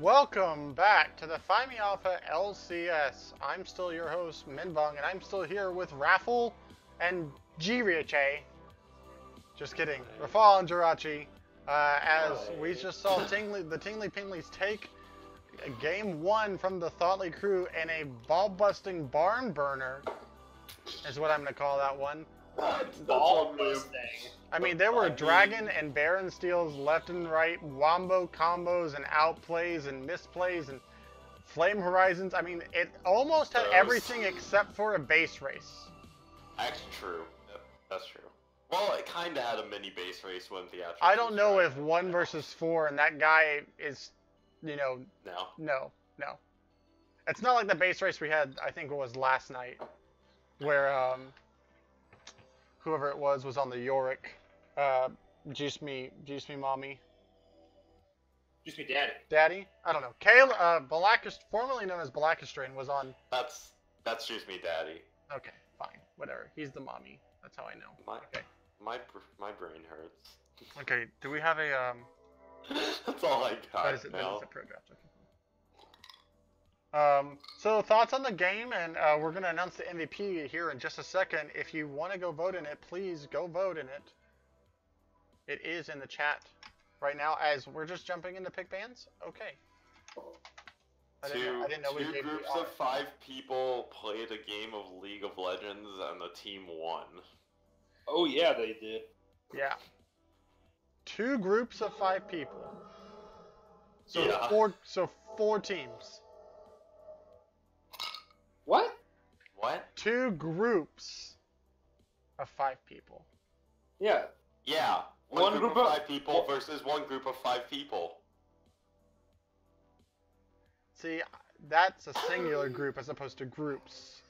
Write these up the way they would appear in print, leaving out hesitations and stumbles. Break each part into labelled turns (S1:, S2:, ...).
S1: Welcome back to the Find Me Alpha LCS. I'm still your host, Minbong, and I'm still here with Raffle and Jiriache. Just kidding. Rafal and Jirachi. As we just saw the Tingly Pinglies take game one from the THOT crew in a ball-busting barn burner, is what I'm going to call that one.
S2: Ball busting.
S1: I mean, there were Dragon and Baron steals left and right, wombo combos and outplays and misplays and flame horizons. I mean, it almost had everything except for a base race.
S3: Actually, true. Yep, that's true. Well, it kind of had a mini base race when the actual.
S1: I don't know if 1 versus 4 and that guy is, you know. No. It's not like the base race we had, I think it was last night, where, whoever it was on the Yorick. Juice me mommy.
S2: Juice me daddy.
S1: Daddy? I don't know. Blackist, formerly known as Blackistrain, was on.
S3: That's Juice me daddy.
S1: Okay, fine, whatever. He's the mommy. That's how I know.
S3: My brain hurts.
S1: Okay, do we have a
S3: That's all I got.
S1: That is a pro draft. Okay. So thoughts on the game, and we're gonna announce the MVP here in just a second. If you want to go vote in it, please go vote in it. It is in the chat right now as we're just jumping into pick bands. Okay. I didn't know we gave
S3: two groups of 5 people played a game of League of Legends and the team won.
S2: Oh yeah, they did.
S1: Yeah. 2 groups of 5 people. So
S3: yeah.
S1: 4 teams.
S2: What?
S3: What?
S1: 2 groups of 5 people.
S2: Yeah.
S3: Yeah. One group of 5 people versus 1 group of 5 people.
S1: See, that's a singular group as opposed to groups.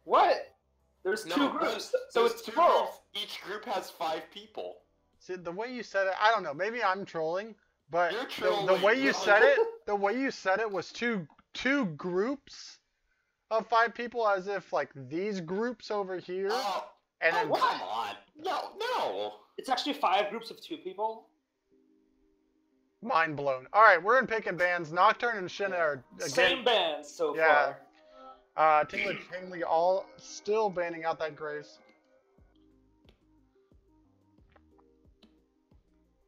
S2: What? There's 2 groups, so it's
S3: 2
S2: plural.
S3: groups. Each group has 5 people.
S1: See, the way you said it, I don't know. Maybe I'm trolling, but
S3: You're trolling.
S1: the way you said it was two groups of 5 people, as if like these groups over here, and then
S3: come on, no.
S2: It's actually 5 groups of 2 people.
S1: Mind blown. All right, we're in picking bands. Nocturne and Shinna are again,
S2: same bands so far.
S1: Tingly all still banning out that Grace.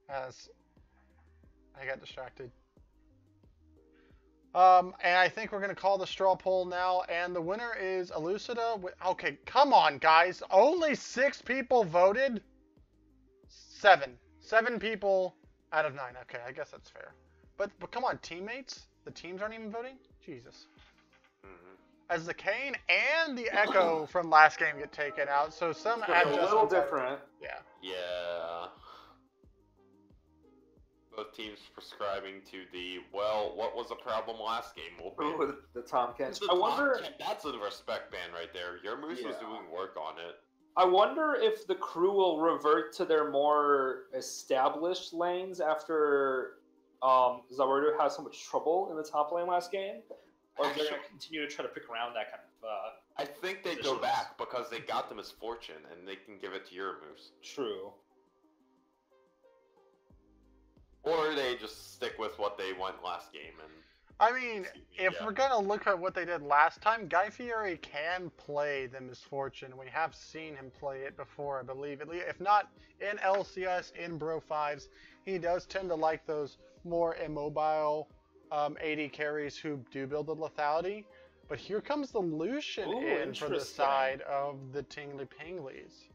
S1: As I got distracted. And I think we're going to call the straw poll now, and the winner is Elucida. Okay, come on, guys. Only 6 people voted? 7 people out of 9. Okay, I guess that's fair. But come on, teammates? The teams aren't even voting? Jesus. As the Kane and the Echo from last game get taken out, so some adjustments.
S2: A little different.
S1: Yeah.
S3: Yeah. Both teams prescribing to the, well, what was the problem last game?
S2: With the Tomcat. I wonder.
S3: That's a respect ban right there. Your moose was doing work on it.
S2: I wonder if the crew will revert to their more established lanes after Zawardo had so much trouble in the top lane last game, or if they're going to continue to try to pick around that kind of.
S3: I think they go back because they got the misfortune and they can give it to your moose.
S2: True.
S3: Or they just stick with what they went last game. And
S1: I mean, if we're going to look at what they did last time, Guy Fieri can play the Misfortune. We have seen him play it before, I believe. If not in LCS, in Bro 5s, he does tend to like those more immobile AD carries who do build the lethality. But here comes the Lucian in for the side of the Tingly Pinglies.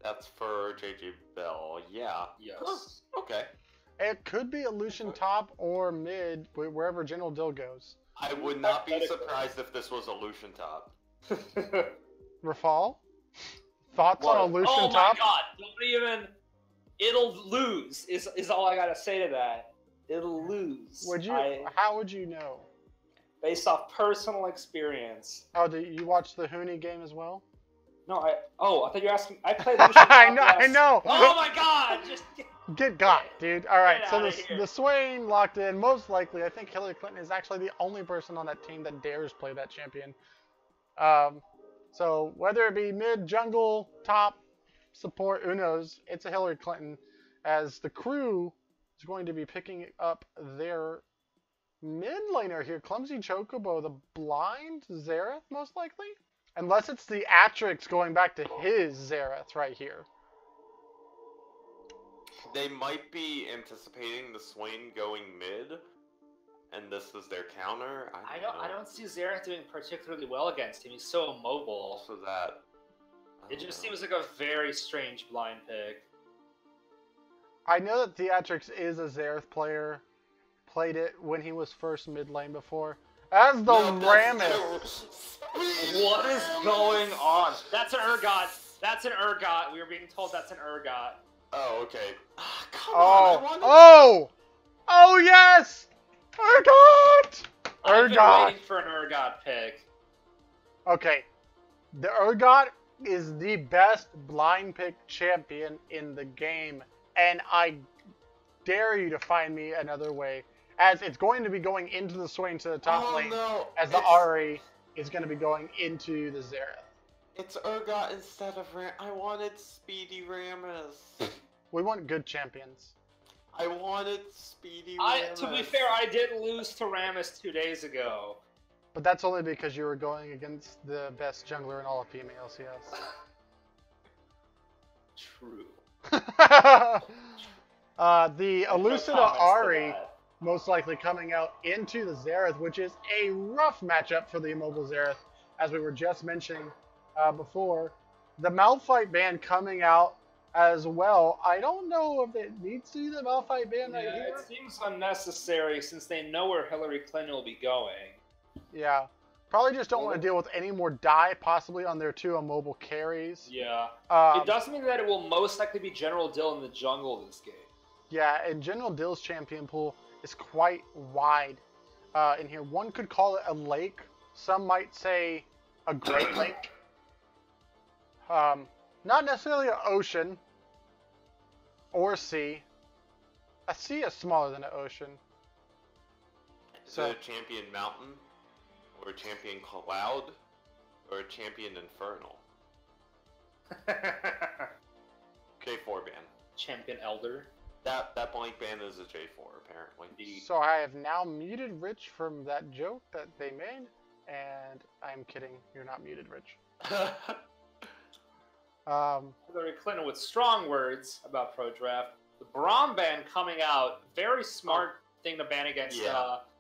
S3: That's for JJ Bell, yeah.
S2: Yes.
S3: Huh. Okay.
S1: It could be a Lucian top or mid, wherever General Dill goes.
S3: I would not be surprised if this was a Lucian top.
S1: Rafal? Thoughts on a Lucian top?
S2: Oh my god, don't even... It'll lose, is all I gotta say to that. It'll lose.
S1: How would you know?
S2: Based off personal experience.
S1: Oh, did you watch the Huni game as well?
S2: No, I thought you were asking. I played Lucian.
S1: I know.
S2: Oh my god! Just
S1: get got, dude. All right, so
S2: Get
S1: the Swain locked in. Most likely, I think Hillary Clinton is actually the only person on that team that dares play that champion. So whether it be mid, jungle, top, support, who knows? It's a Hillary Clinton, as the crew is going to be picking up their mid laner here. Clumsy Chocobo, the blind Xerath, most likely? Unless it's the Atrix going back to his Xerath right here.
S3: They might be anticipating the Swain going mid, and this is their counter.
S2: I don't see Xerath doing particularly well against him. He's so immobile.
S3: Also that.
S2: It just seems like a very strange blind pick.
S1: I know that Theatrix is a Xerath player. Played it when he was first mid lane before. As the Rammus.
S2: What is going on? That's an Urgot. That's an Urgot. We were being told that's an Urgot.
S3: Oh, okay. Come
S1: Oh,
S3: on,
S1: oh yes! Urgot!
S2: I've been
S1: Urgot!
S2: waiting for an Urgot pick.
S1: Okay, the Urgot is the best blind pick champion in the game, and I dare you to find me another way, as it's going to be going into the Swain to the top lane, as the Ari is going to be going into the Xerath.
S3: It's Urgot instead of Ram. I wanted Speedy Rammus.
S1: We want good champions.
S3: I wanted Speedy Rammus.
S2: To be fair, I did lose to Rammus 2 days ago.
S1: But that's only because you were going against the best jungler in all of female LCS.
S2: True.
S1: The Elucida Ari most likely coming out into the Xerath, which is a rough matchup for the immobile Xerath, as we were just mentioning before. The Malphite ban coming out as well. I don't know if it needs to be the Malphite ban right here.
S2: It seems unnecessary since they know where Hillary Clinton will be going.
S1: Yeah. Probably just don't want to deal with any more die, possibly on their 2 immobile carries.
S2: Yeah. It does mean that it will most likely be General Dill in the jungle this game.
S1: Yeah, and General Dill's champion pool is quite wide in here. One could call it a lake. Some might say a great lake. Not necessarily an ocean or sea. A sea is smaller than an ocean.
S3: So a champion mountain, or a champion cloud, or a champion infernal. J4 ban.
S2: Champion Elder.
S3: That blank ban is a J4 apparently.
S1: So I have now muted Rich from that joke that they made, and I'm kidding. You're not muted, Rich.
S2: Hillary Clinton with strong words about Pro Draft. The Braum ban coming out. Very smart thing to ban against.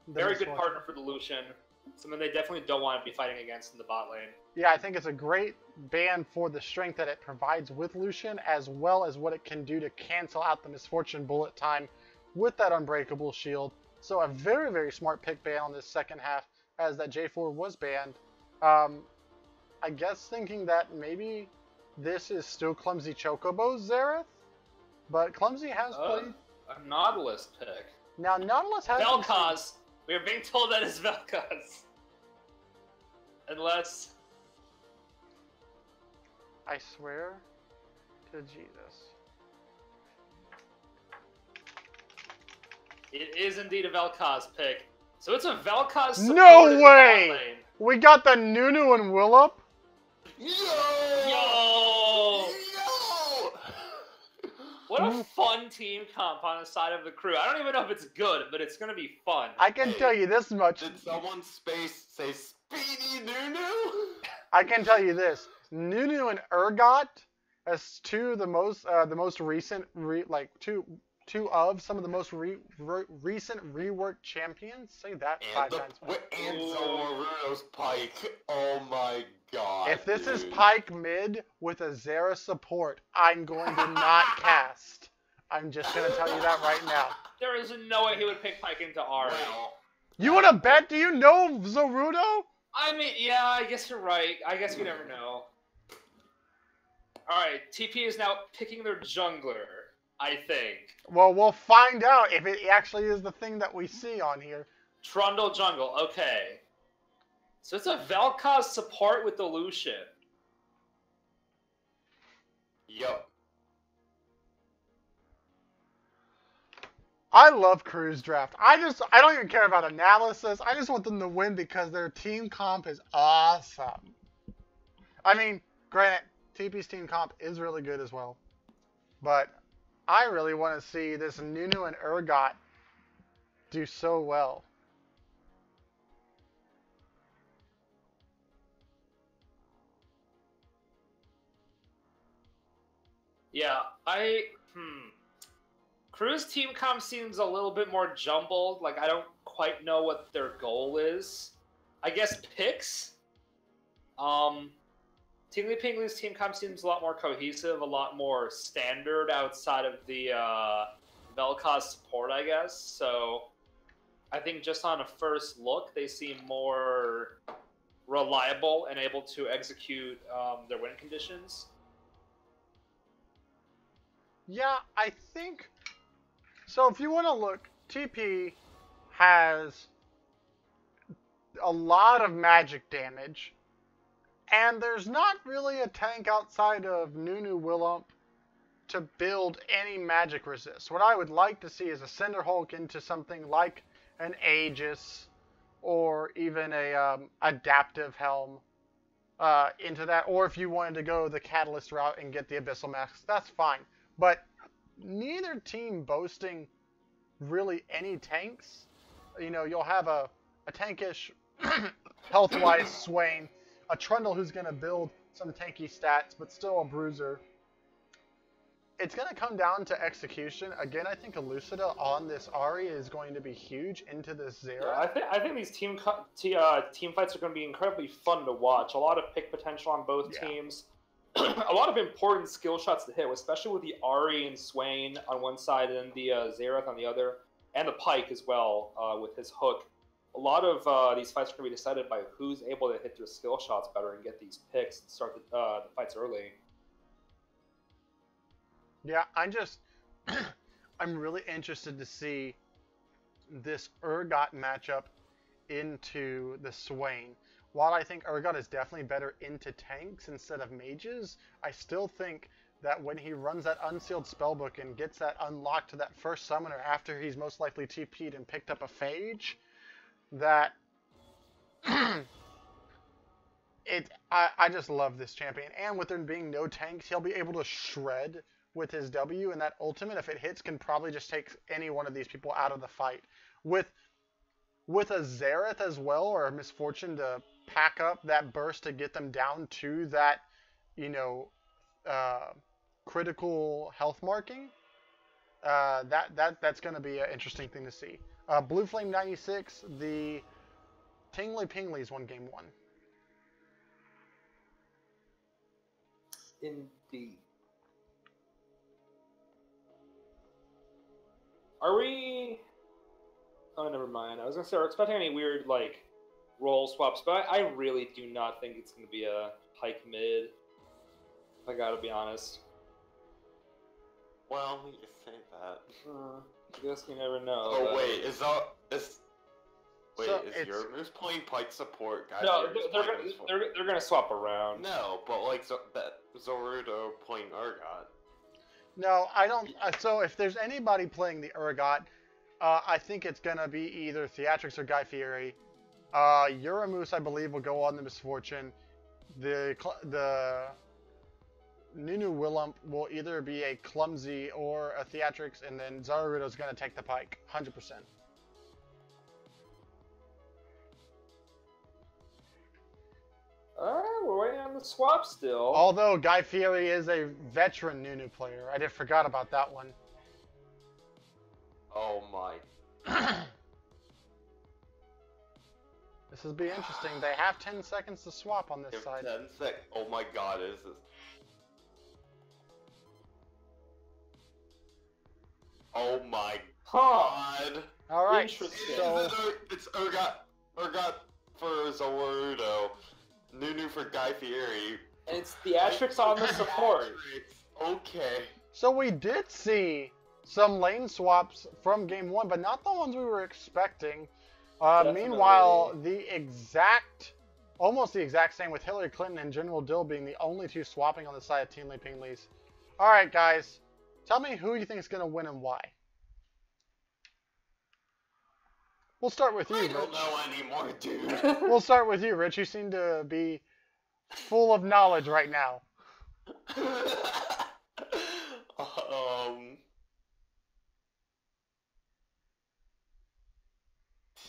S2: Very good partner for the Lucian. Someone they definitely don't want to be fighting against in the bot lane.
S1: Yeah, I think it's a great ban for the strength that it provides with Lucian, as well as what it can do to cancel out the Misfortune bullet time with that Unbreakable Shield. So a very, very smart pick ban on this second half, as that J4 was banned. I guess thinking that maybe this is still Clumsy Chocobo's Xerath, but Clumsy has played...
S2: A Nautilus pick.
S1: Now, Nautilus has...
S2: Vel'Koz! We are being told that is Vel'Koz. Unless...
S1: I swear to Jesus.
S2: It is indeed a Vel'Koz pick. So it's a Vel'Koz.
S1: No way! We got the Nunu and Willop?
S2: Yo! What a fun team comp on the side of the crew. I don't even know if it's good, but it's going to be fun.
S1: I can tell you this much.
S3: Did someone say Speedy Nunu?
S1: I can tell you this. Nunu and Urgot as two of the most recent two of some of the most recent reworked champions. Say that five times.
S3: And Zororudo's Pike. Oh my god.
S1: If this is Pike mid with a Xerath support, I'm going to not cast. I'm just going to tell you that right now.
S2: There is no way he would pick Pike into Ari.
S1: You want to bet? Do you know Zorudo?
S2: I mean, yeah, I guess you're right. I guess you never know. Alright, TP is now picking their jungler, I think.
S1: Well, we'll find out if it actually is the thing that we see on here.
S2: Trundle jungle, okay. So it's a Vel'Koz support with the Lucian.
S3: Yup.
S1: I love Cruise Draft. I don't even care about analysis. I just want them to win because their team comp is awesome. I mean, granted, TP's team comp is really good as well. But I really want to see this Nunu and Urgot do so well.
S2: Yeah, Crew's team comp seems a little bit more jumbled. Like, I don't quite know what their goal is. I guess picks. Tingly Pingly's team comp seems a lot more cohesive, a lot more standard outside of the Vel'Koz support, I guess. So I think just on a first look, they seem more reliable and able to execute their win conditions.
S1: Yeah, I think... So if you want to look, TP has a lot of magic damage, and there's not really a tank outside of Nunu Willump to build any magic resist. What I would like to see is a Cinder Hulk into something like an Aegis, or even a Adaptive Helm into that. Or if you wanted to go the Catalyst route and get the Abyssal Mask, that's fine. But neither team boasting really any tanks. You know, you'll have a tankish, health-wise Swain, a Trundle who's going to build some tanky stats, but still a bruiser. It's going to come down to execution. Again, I think Elucida on this Ahri is going to be huge into this Zera.
S2: Yeah, I think these team fights are going to be incredibly fun to watch. A lot of pick potential on both teams. A lot of important skill shots to hit, especially with the Ahri and Swain on one side and the Xerath on the other, and the Pike as well with his hook. A lot of these fights are going to be decided by who's able to hit their skill shots better and get these picks and start the fights early.
S1: Yeah, I'm really interested to see this Urgot matchup into the Swain. While I think Urgot is definitely better into tanks instead of mages, I still think that when he runs that unsealed spellbook and gets that unlocked to that first summoner after he's most likely TP'd and picked up a phage, that I just love this champion. And with there being no tanks, he'll be able to shred with his W, and that ultimate, if it hits, can probably just take any one of these people out of the fight. With a Xerath as well, or a Misfortune to pack up that burst to get them down to that, you know, critical health marking, that's going to be an interesting thing to see. Blue Flame 96, the Tingly Pinglies won game 1.
S2: Indeed. Are we... Oh, never mind. I was going to say, we're expecting any weird, like, role swaps, but I really do not think it's going to be a Pike mid. I gotta be honest.
S3: Well, you say that.
S2: I guess you never know.
S3: Oh, wait, is Yoru's playing Pike support? Guys,
S2: no, they're gonna swap around.
S3: No, but like Zorudo playing Urgot.
S1: No, I don't. So if there's anybody playing the Urgot, I think it's gonna be either Theatrix or Guy Fieri. Uramoose, I believe, will go on the Misfortune. The Nunu Willump will either be a Clumsy or a Theatrix, and then Zarudo's gonna take the Pike, 100%.
S2: We're waiting on the swap still.
S1: Although Guy Fieri is a veteran Nunu player. I just forgot about that one.
S3: Oh my.
S1: This will be interesting. They have 10 seconds to swap on this side.
S3: 10 seconds. Oh my god, is this... Oh my god.
S1: Alright,
S3: so... It's Urgot for Zorudo. Nunu for Guy Fieri.
S2: And it's Theatrix on the support.
S3: Okay.
S1: So we did see some lane swaps from game 1, but not the ones we were expecting. Meanwhile, almost the exact same with Hillary Clinton and General Dill being the only two swapping on the side of Tingly Pinglies. Alright guys, tell me who you think is going to win and why. We'll start with you, Rich.
S3: I don't know anymore, dude.
S1: We'll start with you, Rich. You seem to be full of knowledge right now.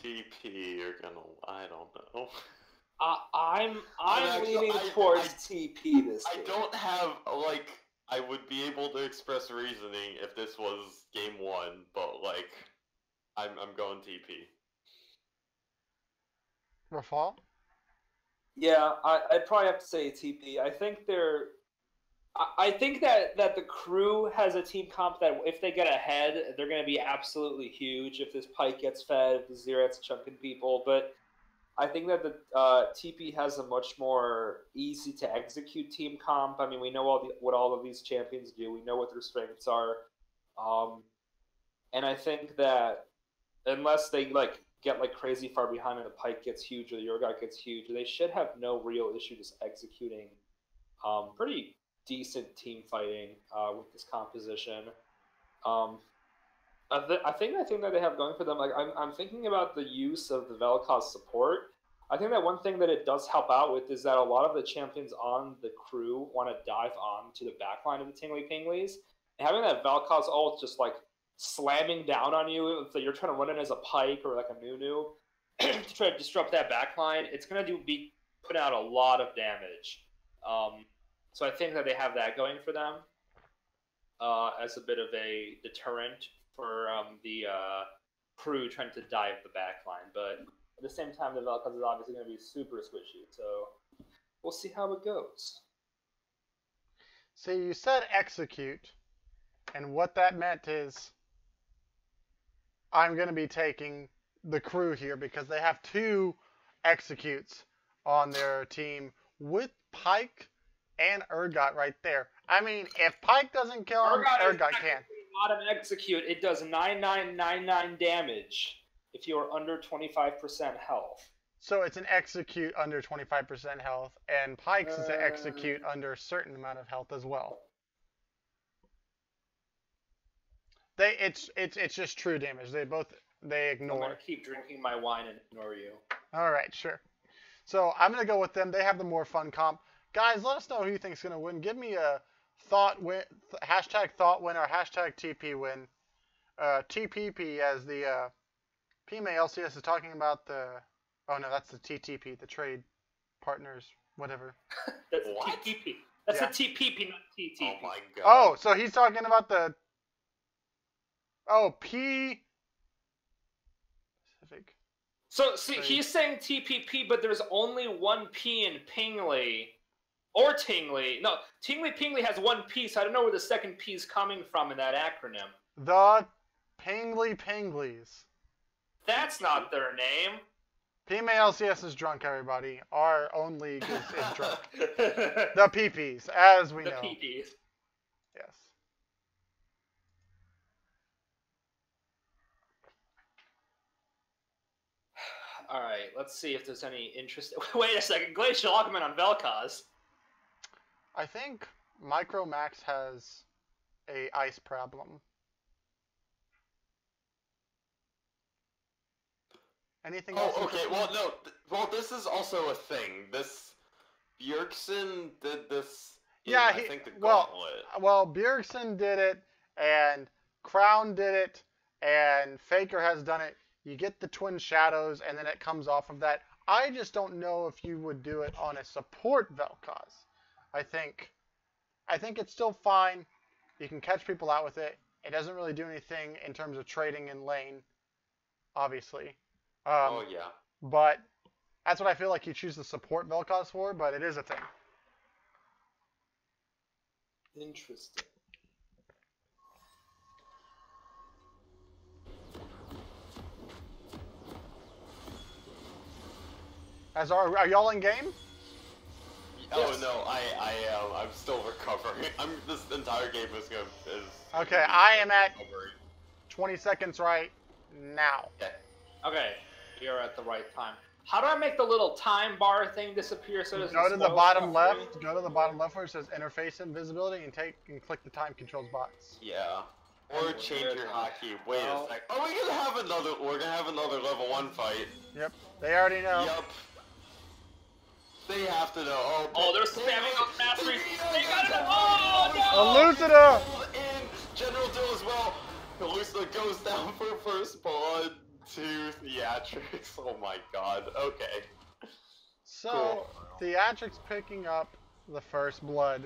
S3: TP are gonna. I don't know.
S2: I'm
S3: actually-
S2: leaning
S3: I-
S2: towards
S3: I-
S2: TP this
S3: I
S2: game.
S3: don't have like. I would be able to express reasoning if this was game 1, but like, I'm going TP.
S1: Rafal?
S2: Yeah, I'd probably have to say TP. I think I think that the crew has a team comp that if they get ahead, they're going to be absolutely huge. If this Pike gets fed, if the Zerat's chunking people, but I think that the TP has a much more easy to execute team comp. I mean, we know what all of these champions do. We know what their strengths are, and I think that unless they get crazy far behind and the Pike gets huge or the Urgot gets huge, they should have no real issue just executing pretty decent team fighting with this composition. I think that they have going for them. Like I'm thinking about the use of the Vel'Koz support. I think that one thing that it does help out with is that a lot of the champions on the crew want to dive on to the backline of the Tingly Pinglies. And having that Vel'Koz ult just slamming down on you, so you're trying to run in as a Pike or a Nunu to try to disrupt that backline, it's going to be putting out a lot of damage. So I think that they have that going for them as a bit of a deterrent for the crew trying to dive the backline. But at the same time, the Vel'Koz is obviously going to be super squishy. So we'll see how it goes.
S1: See, you said execute, and what that meant is I'm going to be taking the crew here because they have 2 executes on their team with Pike and Urgot right there. I mean, if Pike doesn't kill him, Urgot can.
S2: Not an execute. It does 9999 damage if you are under 25% health.
S1: So it's an execute under 25% health, and Pike's is an execute under a certain amount of health as well. It's just true damage. They ignore.
S2: I'm gonna keep drinking my wine and ignore you.
S1: All right, sure. So I'm gonna go with them. They have the more fun comp. Guys, let us know who you think is gonna win. Give me a thought win, hashtag thought win or hashtag TP win. TPP as the PMA LCS is talking about the. Oh no, that's the TTP, the trade partners, whatever.
S2: That's what? TTP. That's the TPP, not TTP.
S3: Oh my god.
S1: Oh, so he's talking about the. Oh, P. Specific.
S2: So see, he's saying TPP, but there's only one P in Pingly. Or Tingly. No, Tingly Pingly has one P, so I don't know where the second P is coming from in that acronym.
S1: The Pingly Pinglies.
S2: That's not their name.
S1: PMA LCS is drunk, everybody. Our own league is drunk. The PPs, as we know.
S2: The PPs.
S1: Yes.
S2: All right, let's see if there's any interest. Wait a second, Glacial Augment on Vel'Koz.
S1: I think Micro Max has a ice problem. Anything else?
S3: Oh, okay. Well, no. Well, this is also a thing. This Bjergsen did this.
S1: Yeah,
S3: I think the gauntlet.
S1: Well, Bjergsen did it, and Crown did it, and Faker has done it. You get the Twin Shadows, and then it comes off of that. I just don't know if you would do it on a support Vel'Koz. I think it's still fine. You can catch people out with it. It doesn't really do anything in terms of trading in lane, obviously.
S3: Oh yeah.
S1: But that's what I feel like you choose the support Vel'Koz for. But it is a thing.
S2: Interesting.
S1: Are y'all in game?
S3: Oh
S2: Yes.
S3: no, I'm still recovering. This entire game is
S1: Okay, I am at
S3: recovering.
S1: 20 seconds right now.
S3: Okay.
S2: Okay, you're at the right time. How do I make the little time bar thing disappear so it doesn't
S1: Go to the
S2: spoil
S1: bottom
S2: stuff for me?
S1: left. Go to the bottom left where it says interface and visibility, and click the time controls box.
S3: Yeah. Or
S2: And
S3: change
S2: where
S3: your
S2: the
S3: hotkey. Wait
S2: hell?
S3: a sec. Oh, we're gonna have another level 1 fight.
S1: Yep, they already know.
S3: Yep. They have to know.
S2: Oh, they're spamming those masteries. They got it. Oh no!
S1: Elucida!
S3: And General Dill as well. Elucida goes down for first blood. to Theatrics. Oh my god. Okay.
S1: So,
S3: Cool.
S1: Theatrics picking up the first blood.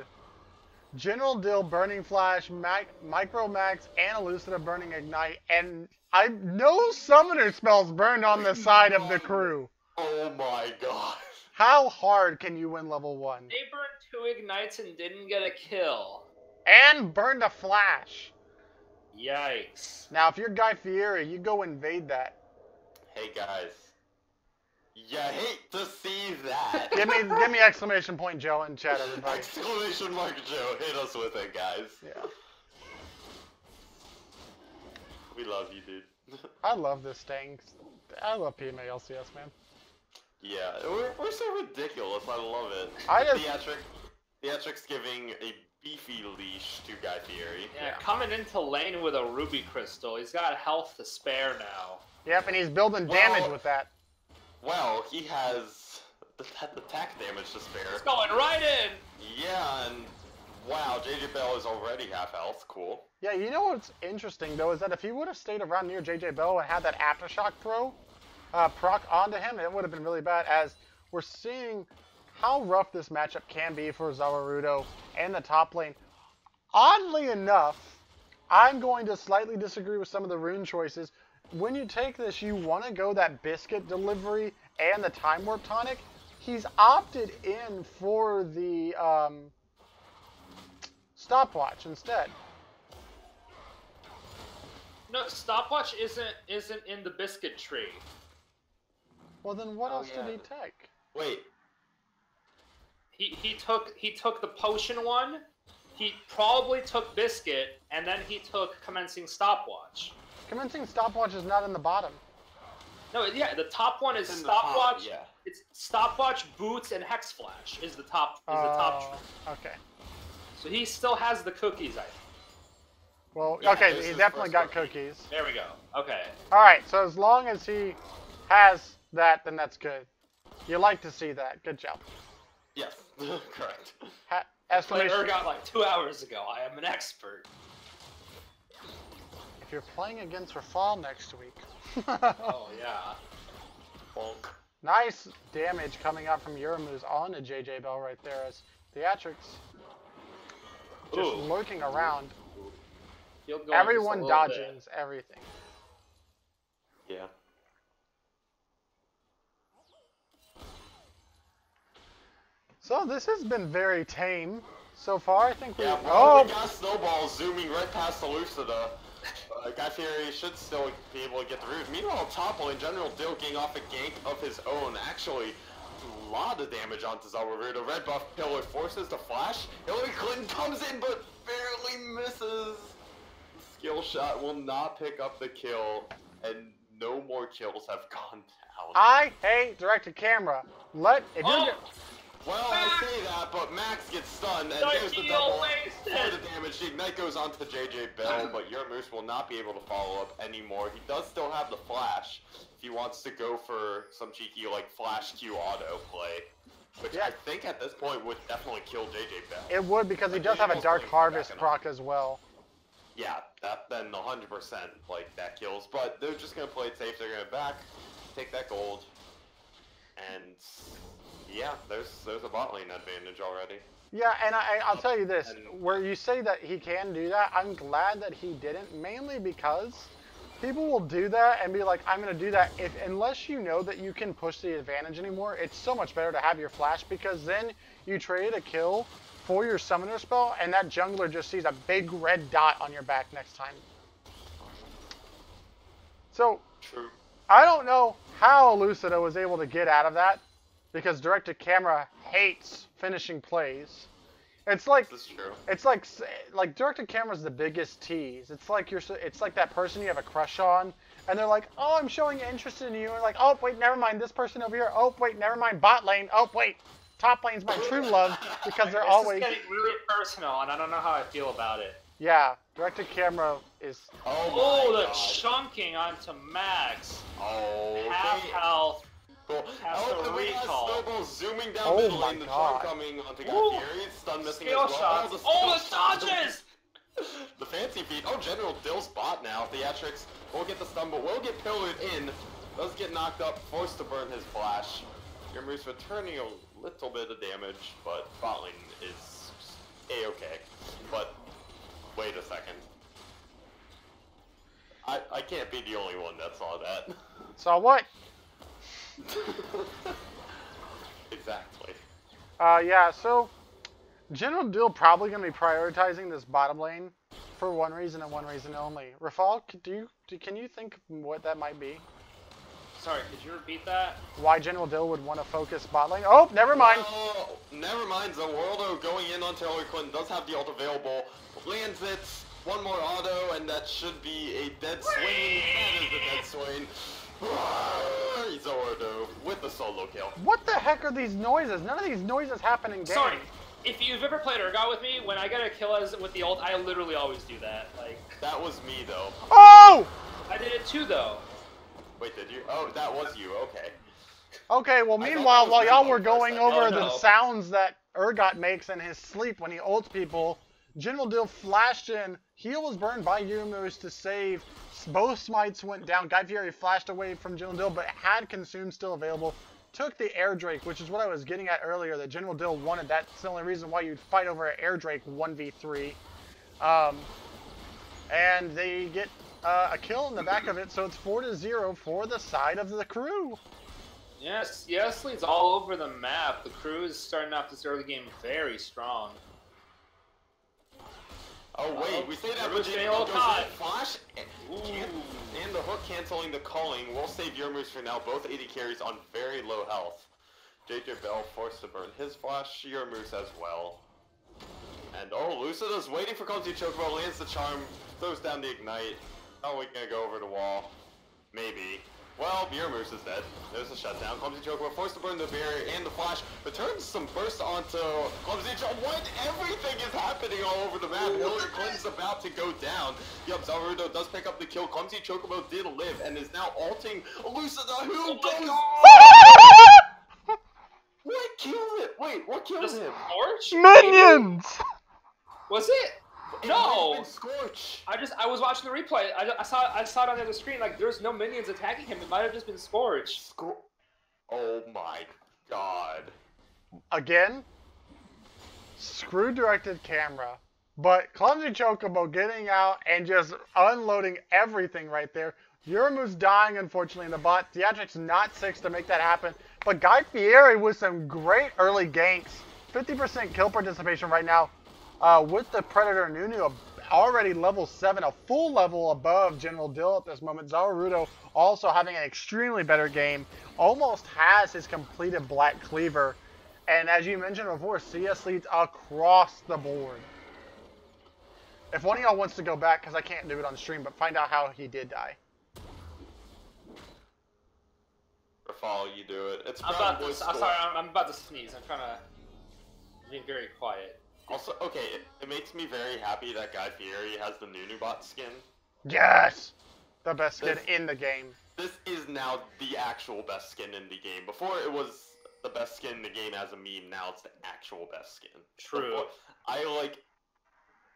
S1: General Dill burning Flash, Micro Max, and Elucida burning Ignite, and no summoner spells burned on the side of the crew.
S3: Oh my god.
S1: How hard can you win level 1?
S2: They burned 2 ignites and didn't get a kill.
S1: And burned a Flash.
S2: Yikes.
S1: Now, if you're Guy Fieri, you go invade that.
S3: Hey guys. You hate to see that.
S1: Give me exclamation point Joe in chat, everybody.
S3: Exclamation mark Joe. Hit us with it, guys.
S1: Yeah.
S3: We love you, dude.
S1: I love this thing. I love PMA LCS, man.
S3: Yeah, we're so ridiculous. I love it. Theatrics giving a beefy leash to Guy Fieri.
S2: Yeah, coming into lane with a ruby crystal. He's got health to spare now.
S1: Yep, and he's building damage with that.
S3: Well, he has the attack damage to spare.
S2: It's going right in!
S3: Yeah, and wow, JJ Bell is already half health. Cool.
S1: Yeah, you know what's interesting, though, is that if he would have stayed around near JJ Bell and had that Aftershock proc onto him, it would have been really bad, as we're seeing how rough this matchup can be for Zawarudo and the top lane. Oddly enough, I'm going to slightly disagree with some of the rune choices. When you take this, you want to go that Biscuit delivery and the Time Warp Tonic. He's opted in for the Stopwatch instead.
S2: No, Stopwatch isn't in the biscuit tree.
S1: Well, then what else did he take?
S3: Wait.
S2: He took the potion one. He probably took biscuit, and then he took commencing stopwatch.
S1: Commencing stopwatch is not in the bottom.
S2: No, yeah, the top one is
S3: It's in the
S2: stopwatch.
S3: top, yeah.
S2: It's stopwatch, boots, and hex flash is the top.
S1: Okay.
S2: So he still has the cookies, I think.
S1: Well,
S3: Yeah,
S1: okay,
S3: this
S1: he
S3: is
S1: definitely
S3: first
S1: got
S3: cookie.
S1: cookies.
S2: There we go. Okay.
S1: All right, so as long as he has that, then that's good. You like to see that. Good job.
S3: Yes, correct.
S2: Played
S1: Estimation.
S2: Urgot like 2 hours ago. I am an expert.
S1: If you're playing against Rafal next week.
S2: Oh yeah.
S3: Bonk.
S1: Nice damage coming out from Yuramu's onto JJ Bell right there as Theatrics just lurking around.
S2: Field goal
S1: Everyone
S2: just a little
S1: dodging
S2: bit.
S1: everything.
S3: Yeah.
S1: So this has been very tame so far. I think we.
S3: Yeah,
S1: Oh,
S3: we got Snowball zooming right past Elucida. Guy Fieri should still be able to get the root. Meanwhile, top lane, General Dill getting off a gank of his own. Actually, a lot of damage onto Zawarudo. Red buff pillar forces the flash. Hillary Clinton comes in but barely misses. Skill shot will not pick up the kill, and no more kills have gone down.
S1: I hate direct-to camera. If you're
S3: Well, I say that, but Max gets stunned, and there's the double for the damage. The Ignite goes on to JJ Bell, but Yuramoose will not be able to follow up anymore. He does still have the flash if he wants to go for some cheeky, like, flash Q auto play, which I think at this point would definitely kill JJ Bell.
S1: It would, because he does have a Dark Harvest proc as well.
S3: Yeah, then 100%, like, that kills, but they're just going to play it safe. They're going to back, take that gold, and... yeah, there's a bot lane advantage already.
S1: Yeah, and I'll tell you this, where you say that he can do that, I'm glad that he didn't, mainly because people will do that and be like, I'm going to do that. Unless you know that you can push the advantage anymore, it's so much better to have your flash, because then you trade a kill for your summoner spell, and that jungler just sees a big red dot on your back next time. So,
S3: True.
S1: I don't know how Elucida was able to get out of that, because direct-to-camera hates finishing plays. It's like
S3: This is true.
S1: it's like direct-to-camera is the biggest tease. It's like that person you have a crush on, and they're like, "Oh, I'm showing interest in you," and like, "Oh, wait, never mind, this person over here. Oh, wait, never mind, bot lane. Oh, wait, top lane's my true love," because they're always
S2: This is getting really personal, and I don't know how I feel about it.
S1: yeah. Direct-to-camera is
S2: Oh, the chunking onto Max.
S3: Oh,
S2: Half health.
S3: Cool.
S2: Has
S3: Oh,
S2: the
S3: and we got
S2: recall.
S3: Snowball zooming down
S1: Oh
S3: middle
S1: my
S3: lane. The
S1: God.
S3: charm coming onto Guy
S2: Ooh.
S3: Fieri. Stun missing
S2: Skill
S3: as well.
S2: shots. Oh, the dodges!
S3: The fancy feat. Oh, General Dill's bot now. Theatrics will get the stun, but will get pillared in. Does get knocked up, forced to burn his flash. Your move's returning a little bit of damage, but bot lane is a-okay. But wait a second. I can't be the only one that saw that.
S1: Saw what?
S3: Exactly.
S1: Yeah, so General Dill probably going to be prioritizing this bottom lane for one reason and one reason only. Rafal, can you think what that might be?
S4: Sorry, could you repeat that?
S1: Why General Dill would want to focus bot lane? Oh, never mind.
S3: Oh, never mind. Zerworldo going in on Taylor Quinn does have the ult available. Lands it. One more auto, and that should be a dead swing. That is a dead swing. Zerworldo with the solo kill.
S1: What the heck are these noises? None of these noises happen in game.
S4: Sorry, if you've ever played Urgot with me, when I get a kill with the ult, I literally always do that. Like
S3: That was me, though.
S1: Oh!
S4: I did it too, though.
S3: Wait, did you? Oh, that was you. Okay.
S1: Okay, well, meanwhile, while y'all were going over the
S4: no.
S1: sounds that Urgot makes in his sleep when he ults people, General Dill flashed in. Heal was burned by Yumu's to save. Both smites went down. Guy Fieri flashed away from General Dill, but had Consume still available. Took the Air Drake, which is what I was getting at earlier, that General Dill wanted. That's the only reason why you'd fight over an Air Drake 1v3. And they get a kill in the back of it, so it's 4-0 for the side of the crew.
S4: Yes, yes, leads all over the map. The crew is starting off this early game very strong.
S3: Oh wait, we say that, but
S4: Yurmu's getting
S3: Jimbo
S4: all
S3: goes
S4: caught.
S3: in, flash, and the hook canceling the calling. We'll save Yurmu's for now. Both 80 carries on very low health. JJ Bell forced to burn his flash. Yurmu's as well. And oh, Lucida's waiting for Clumsy Chocobo, lands the charm, throws down the ignite. Oh, we gonna go over the wall. Maybe. Well, Yurmu's is dead. There's a shutdown. Clumsy Chocobo forced to burn the barrier and the flash. Returns some burst onto Clumsy Chocobo. What? Everything is happening all over the map. Hillary Clinton's about to go down. Yup, Zalrudo does pick up the kill. Clumsy Chocobo did live and is now ulting Lucida, who goes... What killed it? Wait, what killed
S4: Just
S3: him?
S4: Scorch?
S1: Minions!
S4: Was it? No!
S3: Scorch.
S4: I was watching the replay. I saw it on the other screen. Like there's no minions attacking him. It might have just been Scorch.
S3: Oh my god.
S1: Again, screw directed camera, but Clumsy Chocobo getting out and just unloading everything right there. Yurmu's dying, unfortunately, in the bot. Theatrics not 6 to make that happen. But Guy Fieri with some great early ganks. 50% kill participation right now with the Predator Nunu already level 7, a full level above General Dill at this moment. Zalrudo also having an extremely better game. Almost has his completed Black Cleaver. And as you mentioned before, CS leads across the board. If one of y'all wants to go back, because I can't do it on stream, but find out how he did die.
S3: Rafal, you do it. It's
S4: I'm
S3: probably
S4: sorry, I'm about to sneeze. I'm trying to be very quiet.
S3: Also, okay, it makes me very happy that Guy Fieri has the Nunubot skin.
S1: Yes! The best skin in the game.
S3: This is now the actual best skin in the game. Before it was the best skin in the game as a meme, now it's the actual best skin.
S4: True.
S3: Before, I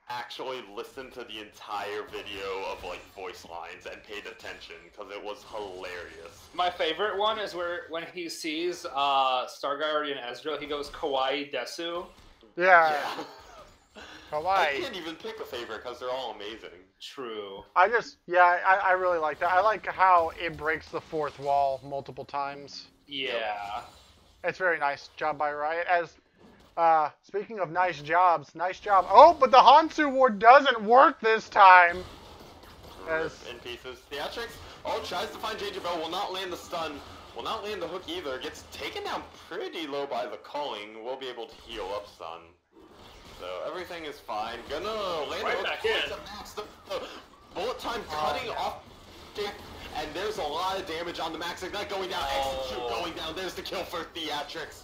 S3: actually listened to the entire video of voice lines and paid attention because it was hilarious.
S4: My favorite one is when he sees Star Guardian Ezreal, he goes Kawaii Desu.
S1: Yeah. Kawaii.
S3: I can't even pick a favorite because they're all amazing.
S4: True.
S1: I really like that. I like how it breaks the fourth wall multiple times.
S4: Yeah.
S1: It's very nice job by Riot. As speaking of nice jobs, nice job. Oh, but the Hansu ward doesn't work this time.
S3: In pieces. Theatrics, tries to find JJ Bell, will not land the stun, will not land the hook either. Gets taken down pretty low by the calling. Will be able to heal up stun. So everything is fine. Gonna land
S4: Right
S3: the hook.
S4: back in.
S3: Max, the bullet time cutting off. And there's a lot of damage on the Max Ignite going down. Execute going down. There's the kill for Theatrics.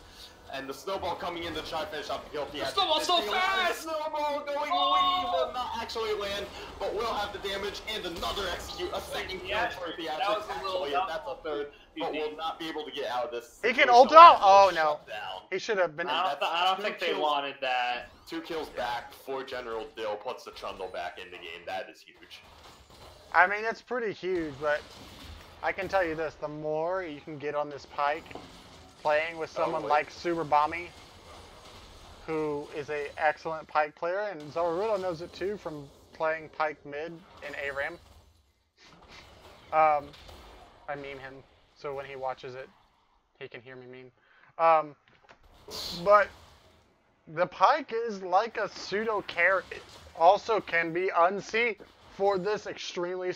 S3: And the snowball coming in to try to finish off the kill. The
S4: snowball's so fast!
S3: Snowball going will not actually land, but will have the damage and another execute. A second kill for the Theatrics. Actually, that's a third, but will not be able to get out of this.
S1: He can ult out? Oh no. He should have been.
S4: I don't think they wanted that.
S3: 2 kills back for General Dill puts the Trundle back in the game. That is huge.
S1: I mean, it's pretty huge, but I can tell you this: the more you can get on this Pyke, playing with someone like Super Bomby, who is an excellent Pyke player, and Zarudo knows it too from playing Pyke mid in ARAM. I meme him, so when he watches it, he can hear me meme. But the Pyke is like a pseudo carry. It also can be unseen for this extremely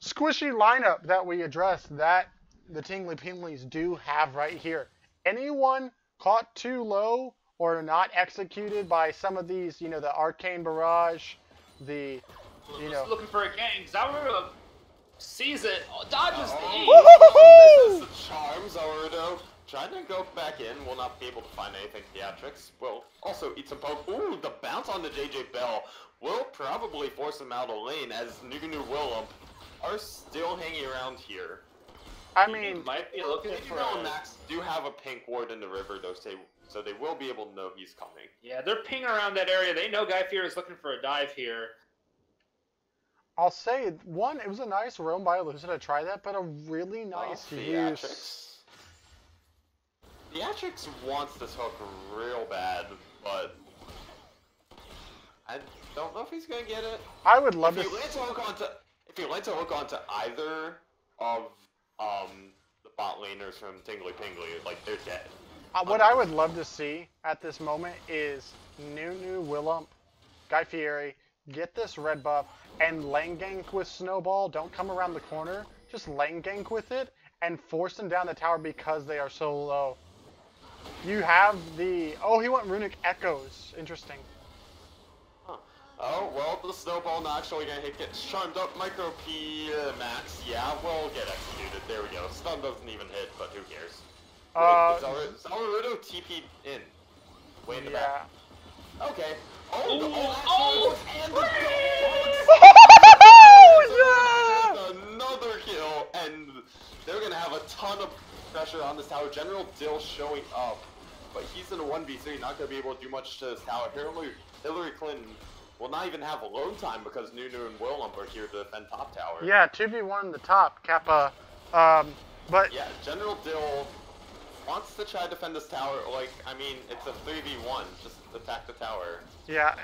S1: squishy lineup that we addressed, that the Tingly Pinglies do have right here. Anyone caught too low or not executed by some of these, you know, the Arcane Barrage, the, you know...
S4: looking for a gang. Zarudo sees it, dodges the E.
S3: This is the charm. Zarudo trying to go back in, will not be able to find anything. Theatrics will also eat some poke. Ooh, the bounce on the JJ Bell will probably force him out of lane, as Nunu Willump are still hanging around here.
S1: I mean,
S4: might be looking for
S3: and Max do have a pink ward in the river, though, so they will be able to know he's coming.
S4: Yeah, they're pinging around that area. They know Guy Fieri is looking for a dive here.
S1: I'll say, one, it was a nice roam by Lucid to try that, but a really nice use.
S3: Theatrics wants this hook real bad, but I don't know if he's gonna get it.
S1: I would love
S3: if he lands a hook onto either of the bot laners from Tingly Pingly, like, they're dead.
S1: What I would love to see at this moment is Nunu, Willump, Guy Fieri get this red buff and lane gank with Snowball. Don't come around the corner. Just lane gank with it and force them down the tower because they are so low. You have the... Oh, he went Runic Echoes. Interesting.
S3: Huh. Oh, well, the Snowball not actually gonna hit. Gets charmed up. Micro P Max. Yeah, we'll get executed. There we go. Stun doesn't even hit, but who cares? Zarudo TP'd in. Way in the back. Okay. Another kill, and they're gonna have a ton of pressure on this tower. General Dill showing up, but he's in a 1v3, not gonna be able to do much to this tower. Hillary Clinton will not even have alone time because Nunu and Willump are here to defend top tower.
S1: Yeah, 2v1 the top, Kappa. But
S3: yeah, General Dill wants to try to defend this tower. Like, I mean, it's a 3v1. Just attack the tower.
S1: Yeah,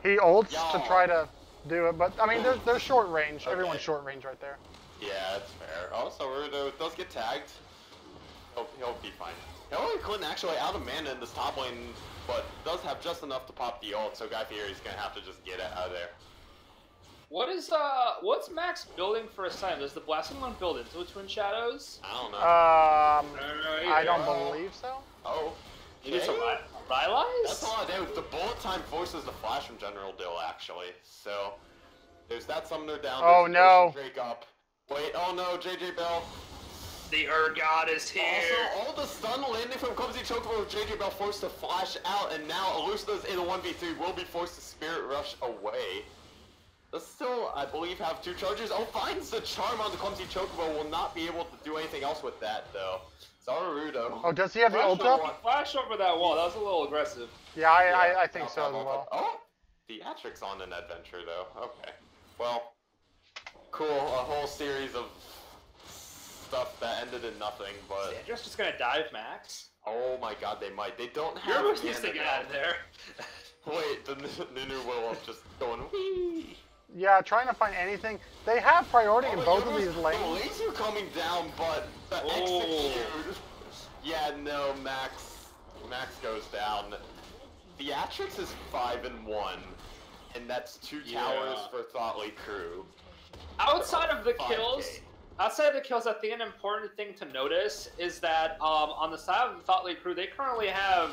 S1: he ults to try to do it, but I mean, they're short range. Okay. Everyone's short range right there.
S3: Yeah, that's fair. Oh, Zarudo does get tagged. He'll be fine. Hillary Clinton actually out of mana in this top lane, but does have just enough to pop the ult, so Guy Fieri's gonna have to just get it out of there.
S4: What's Max building for a sign? Does the Blasting One build into a Twin Shadows?
S3: I don't know.
S1: I don't believe so.
S3: Oh.
S4: Maybe it's a Rylai's?
S3: That's all I do. The bullet time forces the flash from General Dill, actually. So, there's that summoner down.
S1: Oh no.
S3: Drake up. Wait, oh no, JJ Bell.
S4: The God is here.
S3: Also, all the stun landing from Clumsy Chocobo with JJ Bell forced to flash out, and now Elucida's in a 1v3 will be forced to Spirit Rush away. They still, I believe, have 2 charges. Oh, finds the charm on the Clumsy Chocobo. Will not be able to do anything else with that, though. Zarudo.
S1: Oh, does he have the ult up?
S4: Flash over that wall. That was a little aggressive.
S1: Yeah, I think so as well.
S3: Oh, Theatrics on an adventure, though. Okay. Well, cool. A whole series of stuff that ended in nothing, but...
S4: Sandra's just gonna dive Max?
S3: Oh my god, they might. They don't have...
S4: You're supposed to get out of there.
S3: Wait, the Nunu Willump just going whee.
S1: Yeah, trying to find anything. They have priority in both of these lanes.
S3: The lanes are coming down, but the execute... Yeah, no, Max goes down. Theatrics is 5-1, and that's 2 towers for Thoughtly Crew.
S4: Outside of the kills, I think an important thing to notice is that on the side of the Thoughtly Crew, they currently have...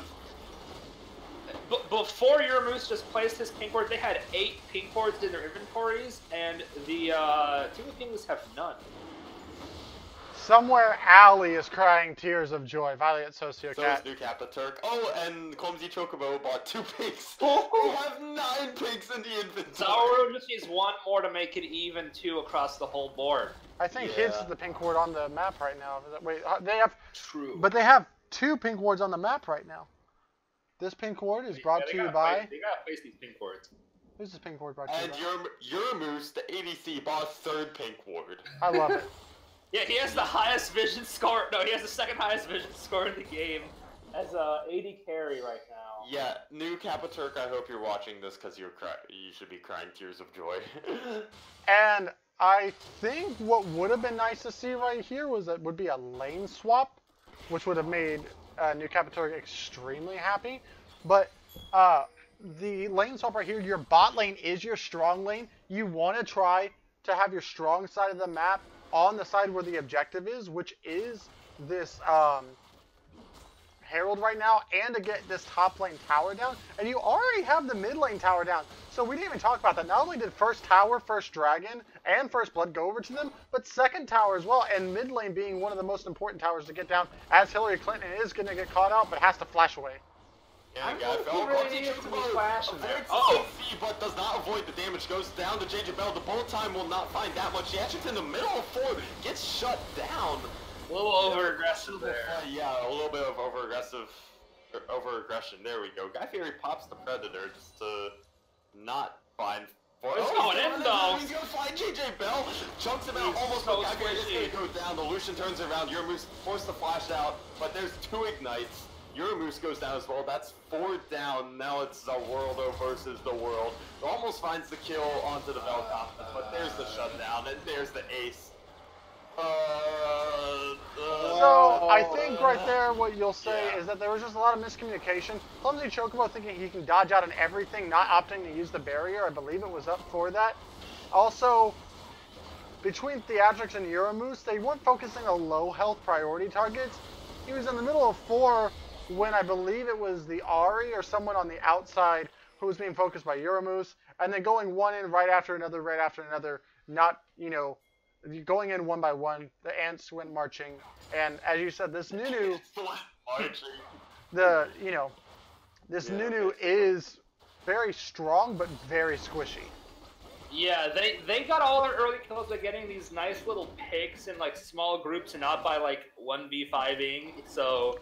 S4: Before Moose just placed his pink board, they had 8 pink boards in their inventories, and the Tingly Pinglies have none.
S1: Somewhere Allie is crying tears of joy. Violet Sociocat.
S3: So is New Kappa Turk. Oh, and Clumsy Chocobo bought 2 pigs. We have 9 pigs in the inventory.
S4: Zauru just needs 1 more to make it even 2 across the whole board.
S1: I think his is the pink ward on the map right now. Wait, they have...
S4: True.
S1: But they have 2 pink wards on the map right now. This pink ward is brought to you by...
S4: They gotta face these pink wards.
S1: Who's this pink ward brought to you by?
S3: And your Moose, the ADC, bought a 3rd pink ward.
S1: I love it.
S4: Yeah, he has the highest vision score. No, he has the 2nd highest vision score in the game as a AD carry right now.
S3: Yeah, New Kappa Turk, I hope you're watching this because you should be crying tears of joy.
S1: And I think what would have been nice to see right here would be a lane swap, which would have made New Kappa Turk extremely happy. But the lane swap right here, your bot lane is your strong lane. You want to try to have your strong side of the map on the side where the objective is, which is this Herald right now, and to get this top lane tower down. And you already have the mid lane tower down. So we didn't even talk about that. Not only did first tower, first dragon, and first blood go over to them, but second tower as well. And mid lane being one of the most important towers to get down, as Hillary Clinton is going to get caught out, but has to flash away.
S3: Yeah,
S4: I
S3: guys,
S4: don't really need to be flashing there.
S3: Oh! But does not avoid the damage, goes down to JJ Bell. The bullet time will not find that much. Theatrics in the middle of 4 gets shut down.
S4: A little over-aggressive there.
S3: Yeah, a little bit of over-aggression. There we go. Guy Fieri pops the Predator just to not find...
S4: It's going in, though.
S3: He's gonna find JJ Bell, chunks him out almost, but Guy Fieri is gonna go down. The Lucian turns around. Yorumoose forced to flash out, but there's 2 ignites. Yorumoose goes down as well. That's 4 down. Now it's the Worldo versus the World. Almost finds the kill onto the Velcop, but there's the shutdown, and there's the ace.
S1: So I think right there what you'll say is that there was just a lot of miscommunication. Clumsy Chocobo thinking he can dodge out on everything, not opting to use the barrier. I believe it was up for that. Also, between Theatrics and Yorumoose, they weren't focusing on low health priority targets. He was in the middle of 4 when I believe it was the Ari or someone on the outside who was being focused by Yorumoose, and then going one in right after another, not, you know, going in one by one. The ants went marching, and as you said, this Nunu, Nunu is very strong but very squishy.
S4: Yeah, they got all their early kills by getting these nice little picks in like small groups and not by like 1v5ing. So,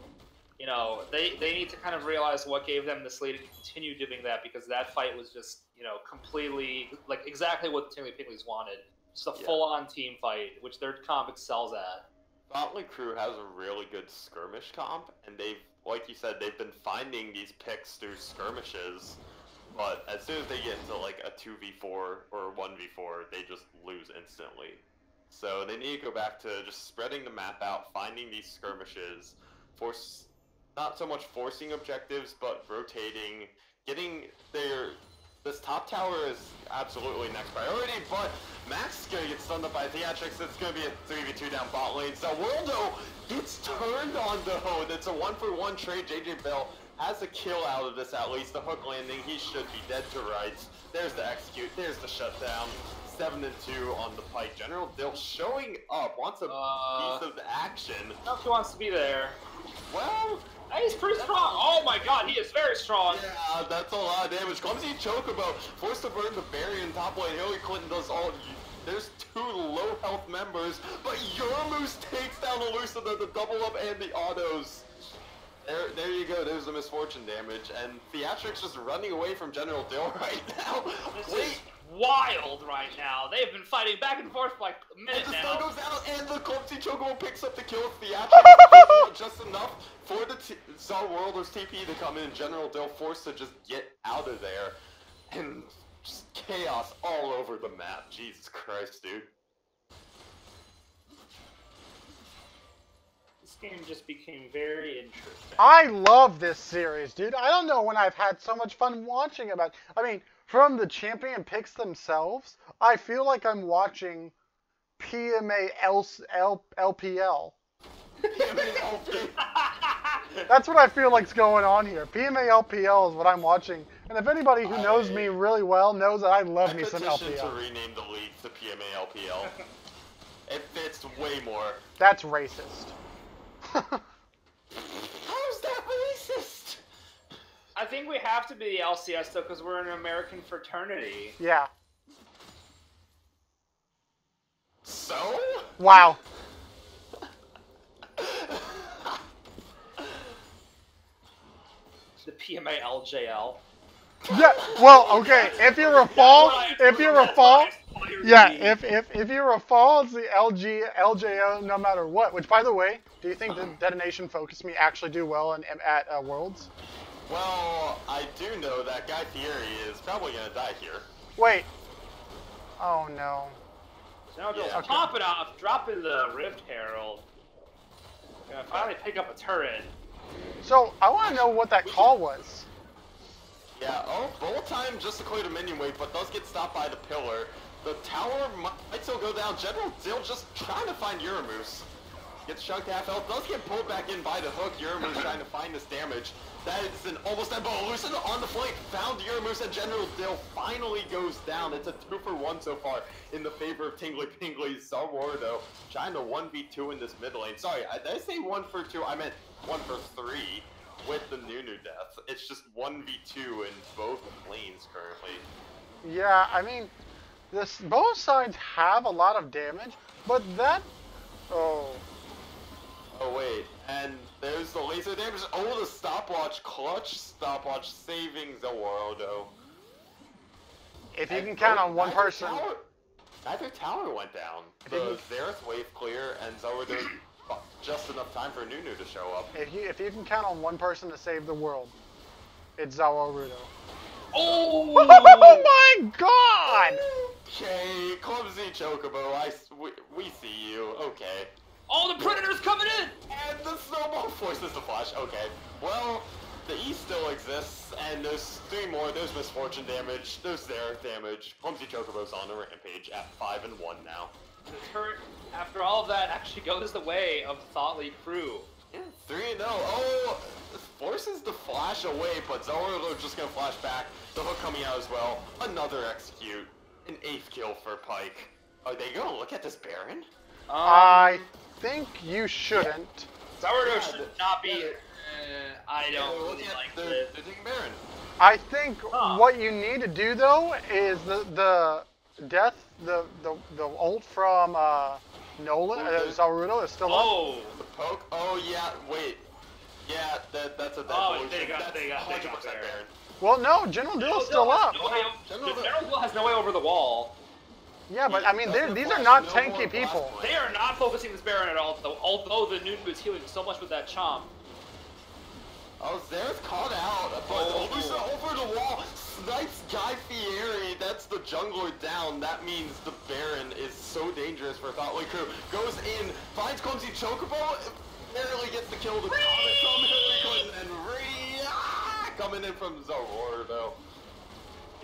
S4: you know, they need to kind of realize what gave them this lead and continue doing that, because that fight was just, you know, completely like exactly what the Tingley Pinglies wanted. Just a full-on team fight, which their comp excels at.
S3: Motley Crew has a really good skirmish comp, and they've, like you said, they've been finding these picks through skirmishes. But as soon as they get into like a 2v4 or 1v4, they just lose instantly. So they need to go back to just spreading the map out, finding these skirmishes, not so much forcing objectives, but rotating, getting their... This top tower is absolutely next priority, but Max is going to get stunned up by Theatrics. It's going to be a 3v2 down bot lane. So Worldo gets turned on though, and it's a 1-for-1 trade. JJ Bell has a kill out of this at least. The hook landing, he should be dead to rights. There's the execute, there's the shutdown. 7-2 on the pike. General Dill showing up, wants a piece of action.
S4: I don't know if he wants to be there.
S3: Well...
S4: He's pretty strong. Oh my god, he is very strong.
S3: Yeah, that's a lot of damage. Clumsy Chocobo forced to burn the barrier in top lane. Hillary Clinton does all... There's 2 low health members, but Yorumoose takes down the Lucid, the double up and the autos. There you go, there's the misfortune damage, and Theatrics just running away from General Dill right now.
S4: This is wild right now. They've been fighting back and forth for like a minute
S3: and the
S4: now.
S3: stun goes down, and the Clumsy Chocobo picks up the kill. Theatrics just enough for the Czar Worlders TP to come in. General Dill forced to just get out of there, and just chaos all over the map. Jesus Christ, dude.
S4: This game just became very interesting.
S1: I love this series, dude. I don't know when I've had so much fun watching it. I mean, from the champion picks themselves, I feel like I'm watching PMA LPL. That's what I feel like's going on here. PMA LPL is what I'm watching. And if anybody who knows me really well knows that I love me some LPL.
S3: To rename the league to PMA LPL. It fits way more.
S1: That's racist.
S3: How's that racist?
S4: I think we have to be the LCS though, because we're an American fraternity.
S1: Yeah.
S3: So?
S1: Wow.
S4: The PMA LJL.
S1: Yeah. Well, okay. If you're a fall, if you're a fall, yeah. If you're a fall, it's the LJO no matter what. Which, by the way, do you think the Detonation Focus Me actually do well at Worlds?
S3: Well, I do know that Guy Fieri is probably gonna die here.
S1: Wait. Oh no.
S4: Now just
S3: Yeah.
S4: pop it off, drop in the Rift Herald. Gonna finally pick up a turret.
S1: So I want to know what that call was.
S3: Yeah, Bolt time just to clear the minion wave, but does get stopped by the pillar. The tower might still go down. General Dill just trying to find Uramoose. Gets chunked half health, does get pulled back in by the hook. Uramoose trying to find this damage. That is an almost dead ball. Lucid on the flank, found Uramoose, and General Dill finally goes down. It's a 2-for-1 so far in the favor of Tingly Pingly. Zarwardo trying to 1v2 in this mid lane. Sorry, did I say 1-for-2? I meant 1-for-3 with the Nunu death. It's just 1v2 in both lanes currently.
S1: Yeah, I mean, both sides have a lot of damage, but that. Oh.
S3: Oh wait, and there's the laser damage. Oh, the stopwatch, clutch stopwatch saving Zarwardo.
S1: If you can count on one person.
S3: Neither tower went down. The Xerath wave clear, and Zarwardo just enough time for Nunu to show up.
S1: If you can count on one person to save the world, it's Zarwardo.
S4: Oh!
S1: Oh my God!
S3: Okay, clumsy Chocobo, we see you. Okay.
S4: Oh, the Predator's coming in!
S3: And the snowball forces the flash. Okay. Well, the E still exists, and there's 3 more. There's misfortune damage. There's Xerath damage. Clumsy Chocobo's on a rampage at 5-1 now.
S4: The turret, after all of that, actually goes the way of the THOT League crew.
S3: Yeah, 3-0. Oh, forces the flash away, but Zarwardo just gonna flash back. The hook coming out as well. Another execute. An 8th kill for Pyke. Are they gonna look at this Baron?
S1: I think you shouldn't.
S4: Zarwardo should not be. I don't
S3: They're
S4: really
S3: looking at-
S4: like
S3: they're
S4: this.
S3: taking Baron.
S1: I think what you need to do though is the death, the ult from Nolan, Zarwardo is still up.
S4: Oh!
S3: The poke? Oh yeah, wait. Yeah, that's a dead
S4: Oh,
S3: solution.
S4: they got
S3: That's 100%
S4: Baron.
S3: Baron.
S1: Well, no, General Dill's still up.
S4: General Dill has no way over the wall.
S1: Yeah, but I mean,
S3: Doesn't
S1: these are
S3: flash
S1: not
S3: no
S1: tanky
S3: more
S1: people.
S3: blast
S4: They are not focusing this Baron at all, though, although the Nunu is healing so much with that chomp.
S3: Oh, Xerath caught out, but Lusa over the wall, snipes Guy Fieri, that's the jungler down. That means the Baron is so dangerous for THOT League crew. Goes in, finds Clumsy Chocobo, barely gets the kill. The comment from Hillary Clinton, and coming in from Zarwardo.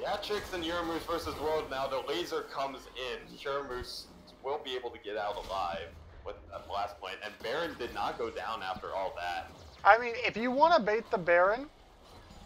S3: Theatrics and Uramoose versus World. Now the laser comes in. Uramoose will be able to get out alive with that blast point, and Baron did not go down after all that.
S1: I mean, if you want to bait the Baron,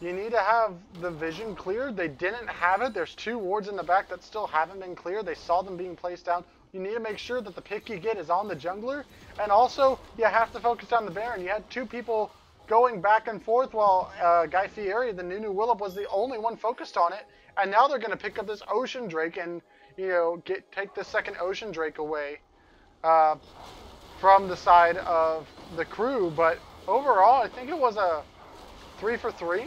S1: you need to have the vision cleared. They didn't have it. There's 2 wards in the back that still haven't been cleared. They saw them being placed down. You need to make sure that the pick you get is on the jungler. And also, you have to focus on the Baron. You had 2 people going back and forth while Guy Fieri, the Nunu Willop, was the only one focused on it. And now they're going to pick up this Ocean Drake and, you know, take the second Ocean Drake away from the side of the crew. But overall, I think it was a 3-for-3.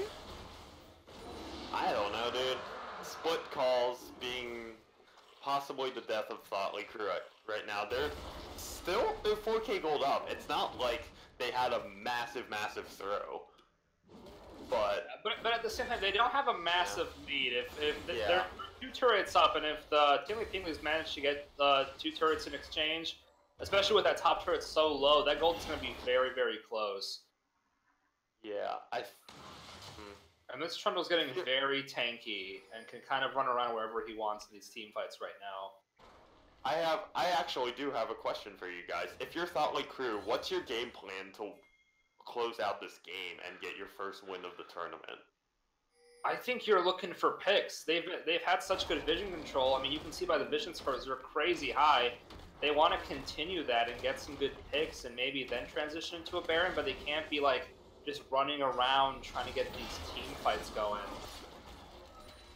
S3: I don't know, dude. Split calls being possibly the death of THOT League crew right now. They're 4K gold up. It's not like they had a massive throw. But
S4: at the same time, they don't have a massive lead. If they're 2 turrets up, and if the Tingly Pinglies manage to get 2 turrets in exchange, especially with that top turret so low, that gold is going to be very, very close.
S3: yeah,
S4: And this Trundle's getting very tanky and can kind of run around wherever he wants in these team fights right now.
S3: I actually do have a question for you guys. If you're THOT League crew, what's your game plan to close out this game and get your first win of the tournament?
S4: I think you're looking for picks. They've had such good vision control. I mean, you can see by the vision scores, they're crazy high. they want to continue that and get some good picks and maybe then transition into a Baron, but they can't be like just running around trying to get these team fights going.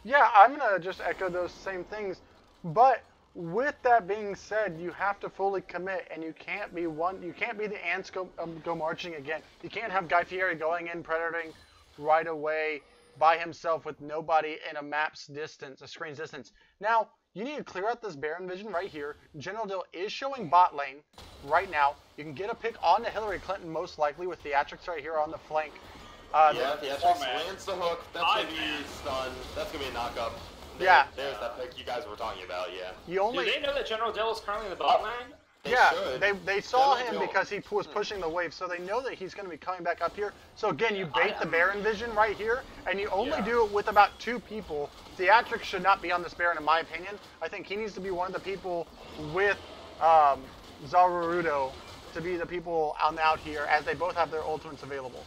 S1: Yeah, I'm gonna just echo those same things, but with that being said, you have to fully commit, and you can't be the ants go marching again. You can't have Guy Fieri going in predating right away by himself with nobody in a map's distance, a screen's distance. Now, you need to clear out this Baron vision right here. General Dill is showing bot lane right now. You can get a pick on the Hillary Clinton most likely with Theatrics right here on the flank.
S3: Yeah, Theatrics lands the hook. That's going to be stun. That's going to be a knock-up. There's that pick you guys were talking about, yeah.
S4: Do they know that General Dill is currently in the bot lane?
S1: They saw him because he was pushing the wave, so they know that he's going to be coming back up here. So again, you bait the Baron vision right here, and you only do it with about 2 people. Theatrics should not be on this Baron, in my opinion. I think he needs to be one of the people with Zarurudo to be the people out here, as they both have their ultimates available.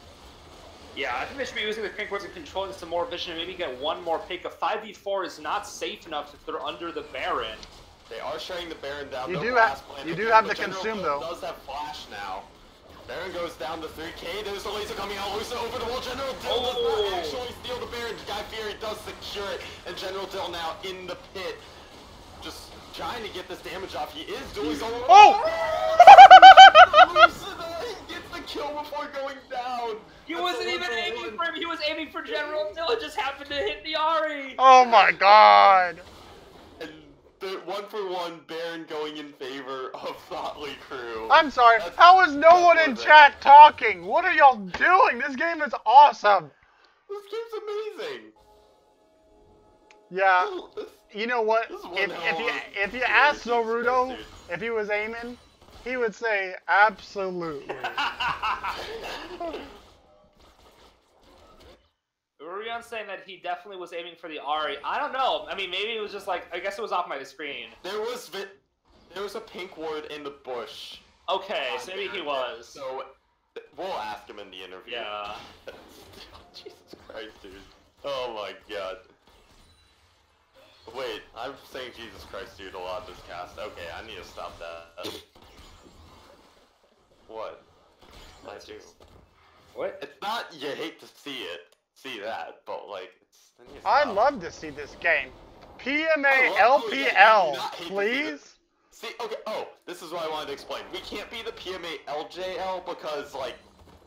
S4: Yeah, I think they should be using the pink wards and controlling some more vision and maybe get one more pick. A 5v4 is not safe enough if they're under the Baron.
S3: They are shutting the Baron down.
S1: You do have the consume, though.
S3: Does have flash now. Baron goes down to 3k. There's the laser coming out. Lusa over the wall. General Dill does not actually steal the Baron. Guy Fieri does secure it. And General Dill now in the pit. Just trying to get this damage off. He is doing so. Lusa gets the kill before going down.
S4: He wasn't even aiming for him. He was aiming for General Dill. It just happened to hit the Ahri.
S1: Oh my god.
S3: And the 1-for-1 Baron going in favor of THOT crew.
S1: I'm sorry. How is no one in chat talking? What are y'all doing? This game is awesome.
S3: This game's amazing.
S1: Yeah. You know what? If you ask Zarurudo if he was aiming, he would say absolutely.
S4: Rion's saying that he definitely was aiming for the Ahri. I don't know. I mean, maybe it was just like, I guess it was off my screen.
S3: There was a pink ward in the bush.
S4: Okay, so maybe he was.
S3: So we'll ask him in the interview.
S4: Yeah.
S3: Jesus Christ, dude. Oh my god. Wait, I'm saying Jesus Christ, dude, a lot this cast. Okay, I need to stop that. What?
S4: What?
S3: It's not you hate to see that, but like,
S1: I'd love to see this game. PMA LPL, please.
S3: See, okay. Oh, this is what I wanted to explain. We can't be the PMA LJL because like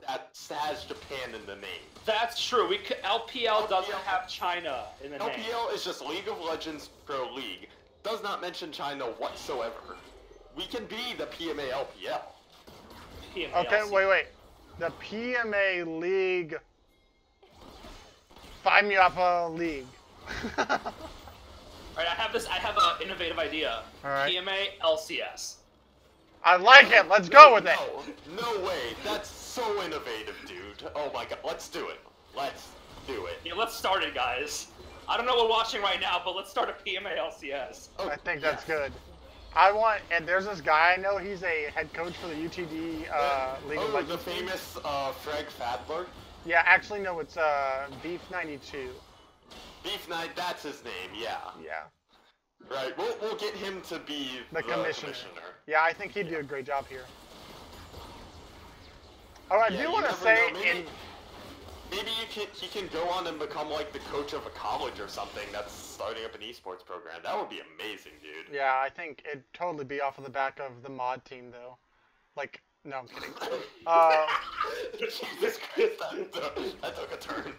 S3: that has Japan in the name.
S4: That's true. LPL doesn't have China in the name.
S3: LPL is just League of Legends Pro League. Does not mention China whatsoever. We can be the PMA LPL.
S1: Okay, wait. The PMA League. Find me up a league.
S4: Alright, I have an innovative idea.
S1: Alright.
S4: PMA LCS.
S1: I like it. Let's go with it.
S3: No way. That's so innovative, dude. Oh my god. Let's do it. Let's do it.
S4: Yeah, let's start it, guys. I don't know what we're watching right now, but let's start a PMA LCS.
S3: Oh,
S1: I think that's good. And there's this guy I know, he's a head coach for the UTD League of Legends.
S3: The famous Freg Fadler?
S1: Yeah, actually no, it's Beef 92.
S3: Beef Knight, that's his name, yeah.
S1: Yeah.
S3: Right, we'll get him to be the commissioner.
S1: Yeah, I think he'd do a great job here. Oh, I do want to say
S3: maybe he can go on and become like the coach of a college or something that's starting up an esports program. That would be amazing, dude.
S1: Yeah, I think it'd totally be off of the back of the mod team, though. Like, no, I'm kidding.
S3: Jesus Christ, that took a turn.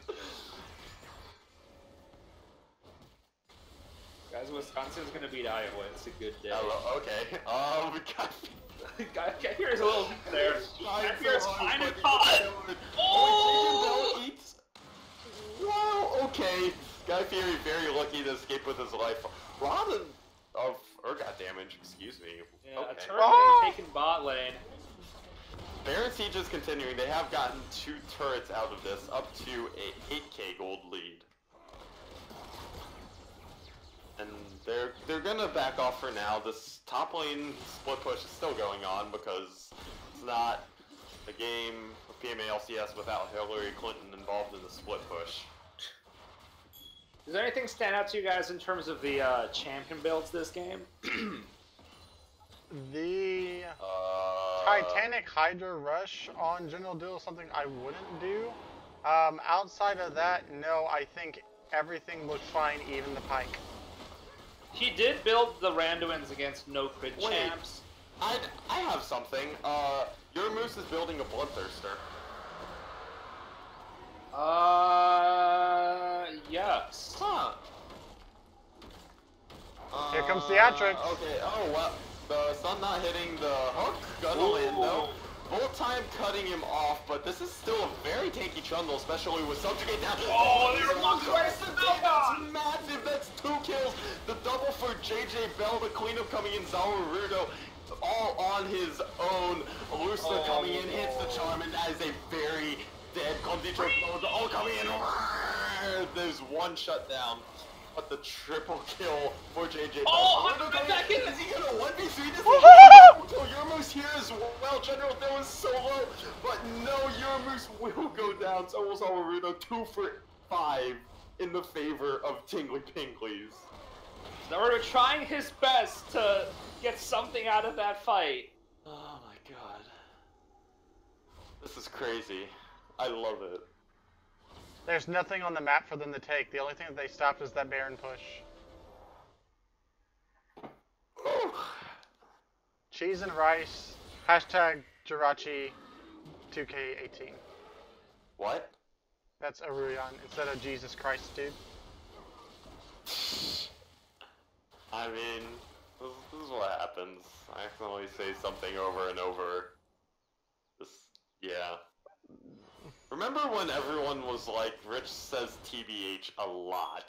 S4: Guys, Wisconsin's gonna beat Iowa. It's a good day.
S3: Oh, okay.
S4: Guy Fieri's a little weak there. Guy Fieri's kind of caught.
S3: Oh! Wow, okay. Guy Fieri very lucky to escape with his life. Lot of Urgot damage, excuse me.
S4: Yeah,
S3: okay.
S4: a turret taking bot lane.
S3: Baron Siege is continuing. They have gotten 2 turrets out of this, up to a 8k gold lead. And they're gonna back off for now. This top lane split push is still going on because it's not a game of PMA LCS without Hillary Clinton involved in the split push.
S4: Does there anything stand out to you guys in terms of the champion builds this game?
S1: The Titanic Hydra Rush on General Dill is something I wouldn't do. Outside of that, no, I think everything looks fine, even the Pike.
S4: He did build the Randuins against no crit
S3: Wait.
S4: champs.
S3: I have something. Your Moose is building a Bloodthirster.
S4: Yes.
S3: Huh.
S1: Here comes Theatrics.
S3: Okay, oh well. The sun not hitting the hook. Gonna land though. Full time cutting him off, but this is still a very tanky Trundle, especially with Subjugate down.
S4: Oh, they're walking right to the
S3: That's
S4: Belmont!
S3: massive. That's 2 kills. The double for JJ Bell. The cleanup coming in. Zawarudo all on his own. Alusa coming in, hits the charm, and that is a very dead clumsy choke. All coming in. There's one shutdown. But the triple kill for JJ.
S4: Oh, I'm back in.
S3: Is he gonna 1v3 this? Euromoose here as well. General Dill is so low, but no, Euromoose will go down. So will Zawarudo. 2 for 5 in the favor of Tingly Pinglies.
S4: Zawarudo trying his best to get something out of that fight.
S3: Oh my god. This is crazy. I love it.
S1: There's nothing on the map for them to take. The only thing that they stopped is that Baron push. Cheese and rice. Hashtag Jirachi 2K18.
S3: What?
S1: That's Aruyan instead of Jesus Christ, dude.
S3: I mean, this is what happens. I accidentally say something over and over. Yeah. Remember when everyone was like, Rich says TBH a lot,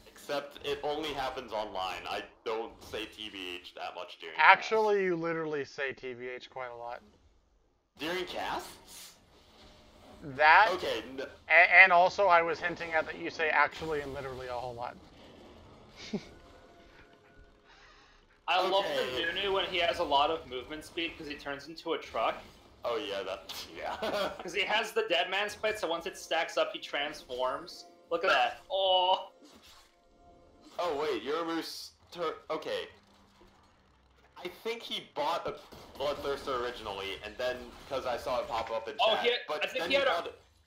S3: except it only happens online. I don't say TBH that much during
S1: Actually, you literally say TBH quite a lot.
S3: During casts?
S1: That,
S3: Okay,
S1: and also I was hinting at that you say actually and literally a whole lot.
S4: I love
S3: Okay.
S4: the Nunu when he has a lot of movement speed because he turns into a truck.
S3: oh yeah, yeah.
S4: Because he has the dead man split, so once it stacks up, he transforms. Look at that. Oh.
S3: Oh wait, Euromoose, okay. I think he bought a Bloodthirster originally, and then, because I saw it pop up in chat,
S4: Oh,
S3: but
S4: I think
S3: then
S4: he had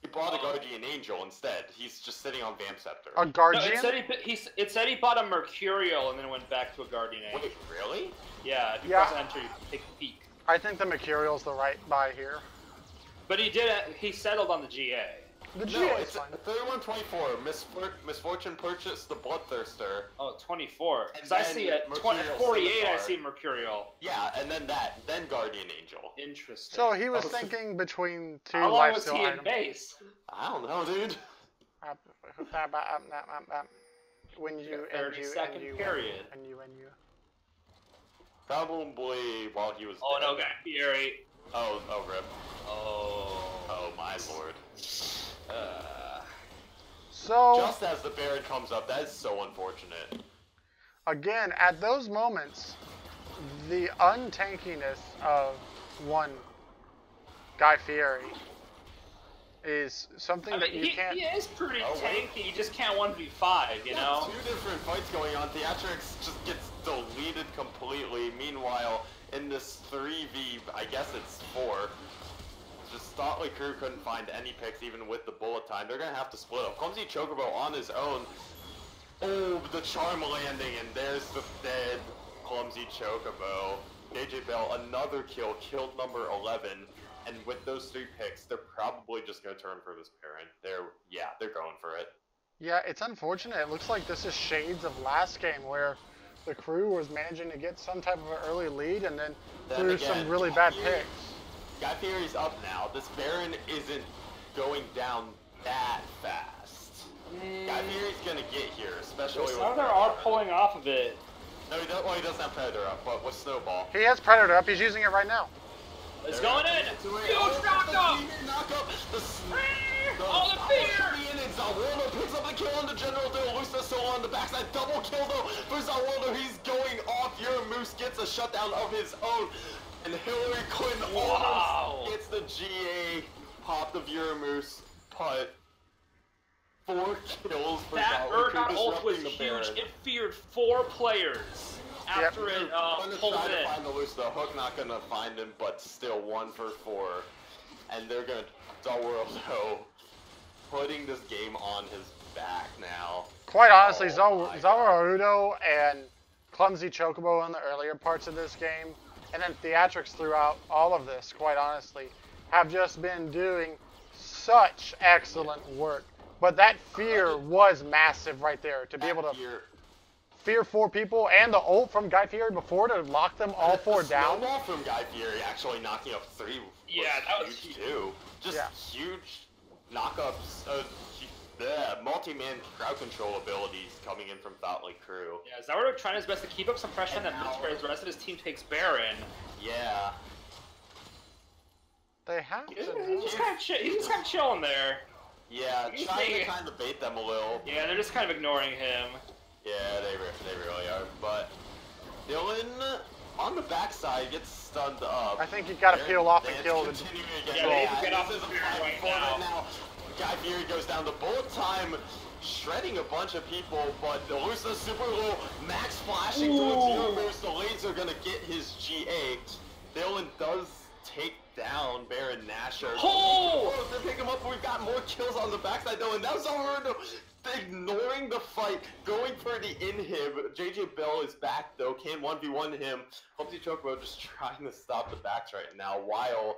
S3: he bought a Guardian Angel instead. He's just sitting on Vamp Scepter.
S1: A
S4: No,
S1: Guardian?
S4: it said he bought a Mercurial and then went back to a Guardian Angel.
S3: Wait, really?
S4: Yeah, if you
S1: Yeah.
S4: press enter, you take a peek.
S1: I think the Mercurial's the right buy here.
S4: But he settled on the GA.
S1: The
S3: No,
S1: GA is
S3: it's
S1: fine.
S3: 3124. Misfortune purchased the Bloodthirster.
S4: Oh, 24. Because
S3: And
S4: I
S3: then
S4: see at
S3: Mercurial
S4: 48, I
S3: Scimitar.
S4: see Mercurial.
S3: Yeah, and then then Guardian Angel.
S4: Interesting.
S1: So he was
S3: Oh, so-
S1: thinking between 2
S4: How long was
S1: lifesteal
S4: he in
S1: items.
S4: base?
S3: I don't know, dude.
S1: When you and
S4: 30-second
S1: you
S4: period.
S1: and you.
S3: Probably while he was
S4: Oh
S3: dead.
S4: no, Guy Fieri.
S3: Oh, rip.
S4: Oh.
S3: Oh, my lord.
S1: So
S3: Just as the Baron comes up, that is so unfortunate.
S1: again, at those moments, the untankiness of one Guy Fieri is something
S4: I
S1: that
S4: mean,
S1: you can't.
S4: he is pretty
S3: Oh, wait.
S4: tanky. You just can't 1v5, you know?
S3: 2 different fights going on. Theatrics just gets deleted completely. Meanwhile, in this 3v, I guess it's 4, just Stotley crew couldn't find any picks even with the bullet time. They're gonna have to split up. Clumsy Chocobo on his own. Oh, the charm landing, and there's the dead Clumsy Chocobo. JJ Bell, another kill, killed number 11. And with those 3 picks, they're probably just gonna turn for this Baron. They're going for it.
S1: Yeah, it's unfortunate. It looks like this is shades of last game where the crew was managing to get some type of an early lead and then threw
S3: again,
S1: some really bad
S3: Guy
S1: picks.
S3: Guy Fieri's up now. This Baron isn't going down that fast. Guy Fieri's gonna get here, especially with...
S4: Some are pulling off of it.
S3: No, he doesn't have Predator up, but with Snowball.
S1: He has Predator up. He's using it right now.
S4: It's going in! Huge knockup! Oh, the fear!
S3: Zawardo picks up the kill on the General Dill. Lusa still on the backside. Double kill though for Zawardo. He's going off. Your Moose gets a shutdown of his own. And Hillary Clinton almost gets the GA popped of your Moose putt. 4 kills for
S4: That
S3: Zawardo,
S4: Urgot ult was
S3: disrupting the
S4: huge.
S3: Baron.
S4: It feared 4 players. after it pulls
S3: trying to
S4: in.
S3: find the loose, the hook not gonna find him, but still 1 for 4. And they're gonna Zawarudo putting this game on his back now.
S1: Quite honestly,
S3: Oh my
S1: Zawarudo and Clumsy Chocobo in the earlier parts of this game, and then Theatrics throughout all of this, quite honestly, have just been doing such excellent work. But that fear was massive right there, to be able to fear 4 people, and the ult from Guy Fieri before to lock them all 4 down.
S3: Snowball from Guy Fieri actually knocking up 3
S4: Yeah, that was
S3: huge too. Just huge knockups. Multi-man crowd control abilities coming in from THOT crew.
S4: Yeah, Zawarudo trying his best to keep up some pressure on that mid where the rest of his team takes Baron.
S3: Yeah.
S1: They have to.
S4: He's just kind of chilling there.
S3: Yeah, trying to kind of bait them a little.
S4: Yeah, they're just kind of ignoring him.
S3: Yeah, they really are. But Dylan on the backside gets stunned up.
S1: I think you gotta peel off and kill the.
S4: Yeah, they need to get off the field right now.
S3: Guy Fieri goes down to bullet time, shredding a bunch of people, but Delusa super low. Max flashing towards Zero Boost. The lanes are gonna get his GA. Dylan does take down Baron Nashor.
S4: Oh!
S3: They're picking him up. We've got more kills on the backside though, and now Zawarudo ignoring the fight, going for the inhib. JJ Bell is back though, can 1v1 him. Clumsy Chocobo just trying to stop the backs right now, while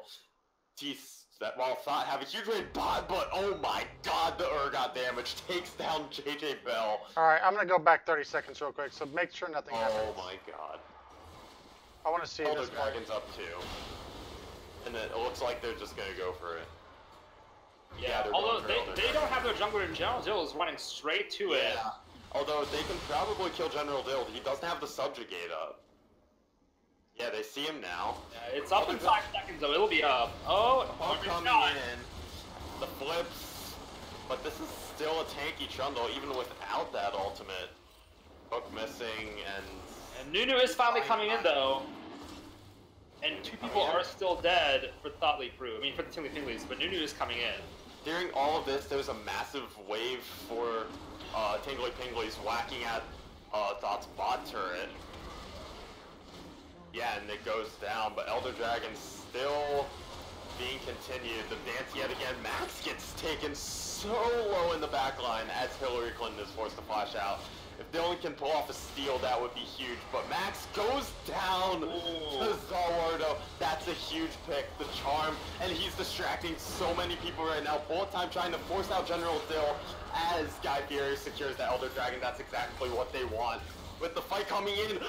S3: THOT have a huge rate bot, but oh my god, the Urgot damage takes down JJ Bell.
S1: Alright, I'm gonna go back 30 seconds real quick, so make sure nothing happens.
S3: Oh my god.
S1: I wanna see
S3: Elder
S1: this play.
S3: Dragon's up too. And it looks like they're just gonna go for it.
S4: Yeah,
S3: they're
S4: although
S3: going for
S4: they don't have their jungler in general, Dill is running straight to it.
S3: Yeah. Although they can probably kill General Dill. He doesn't have the subjugate up. Yeah, they see him now.
S4: Yeah, it's up in 5 seconds though, it'll be up. Oh,
S3: Hook
S4: it's
S3: coming
S4: not.
S3: in. The flips. But this is still a tanky Trundle, even without that ultimate. Hook missing,
S4: And Nunu is finally coming in though. And 2 people are still dead for THOT crew. I mean, for the Tingly Pinglies, but Nunu is coming in.
S3: During all of this, there's a massive wave for Tingly Pinglies whacking at THOT's bot turret. Yeah, and it goes down, but Elder Dragon still being continued. The dance yet again. Max gets taken so low in the back line as Hillary Clinton is forced to flash out. If Dylan can pull off a steal, that would be huge. But Max goes down to Zawarudo. That's a huge pick. The charm, and he's distracting so many people right now. Bullet time trying to force out General Dill as Guy Fieri secures the Elder Dragon. That's exactly what they want. With the fight coming in,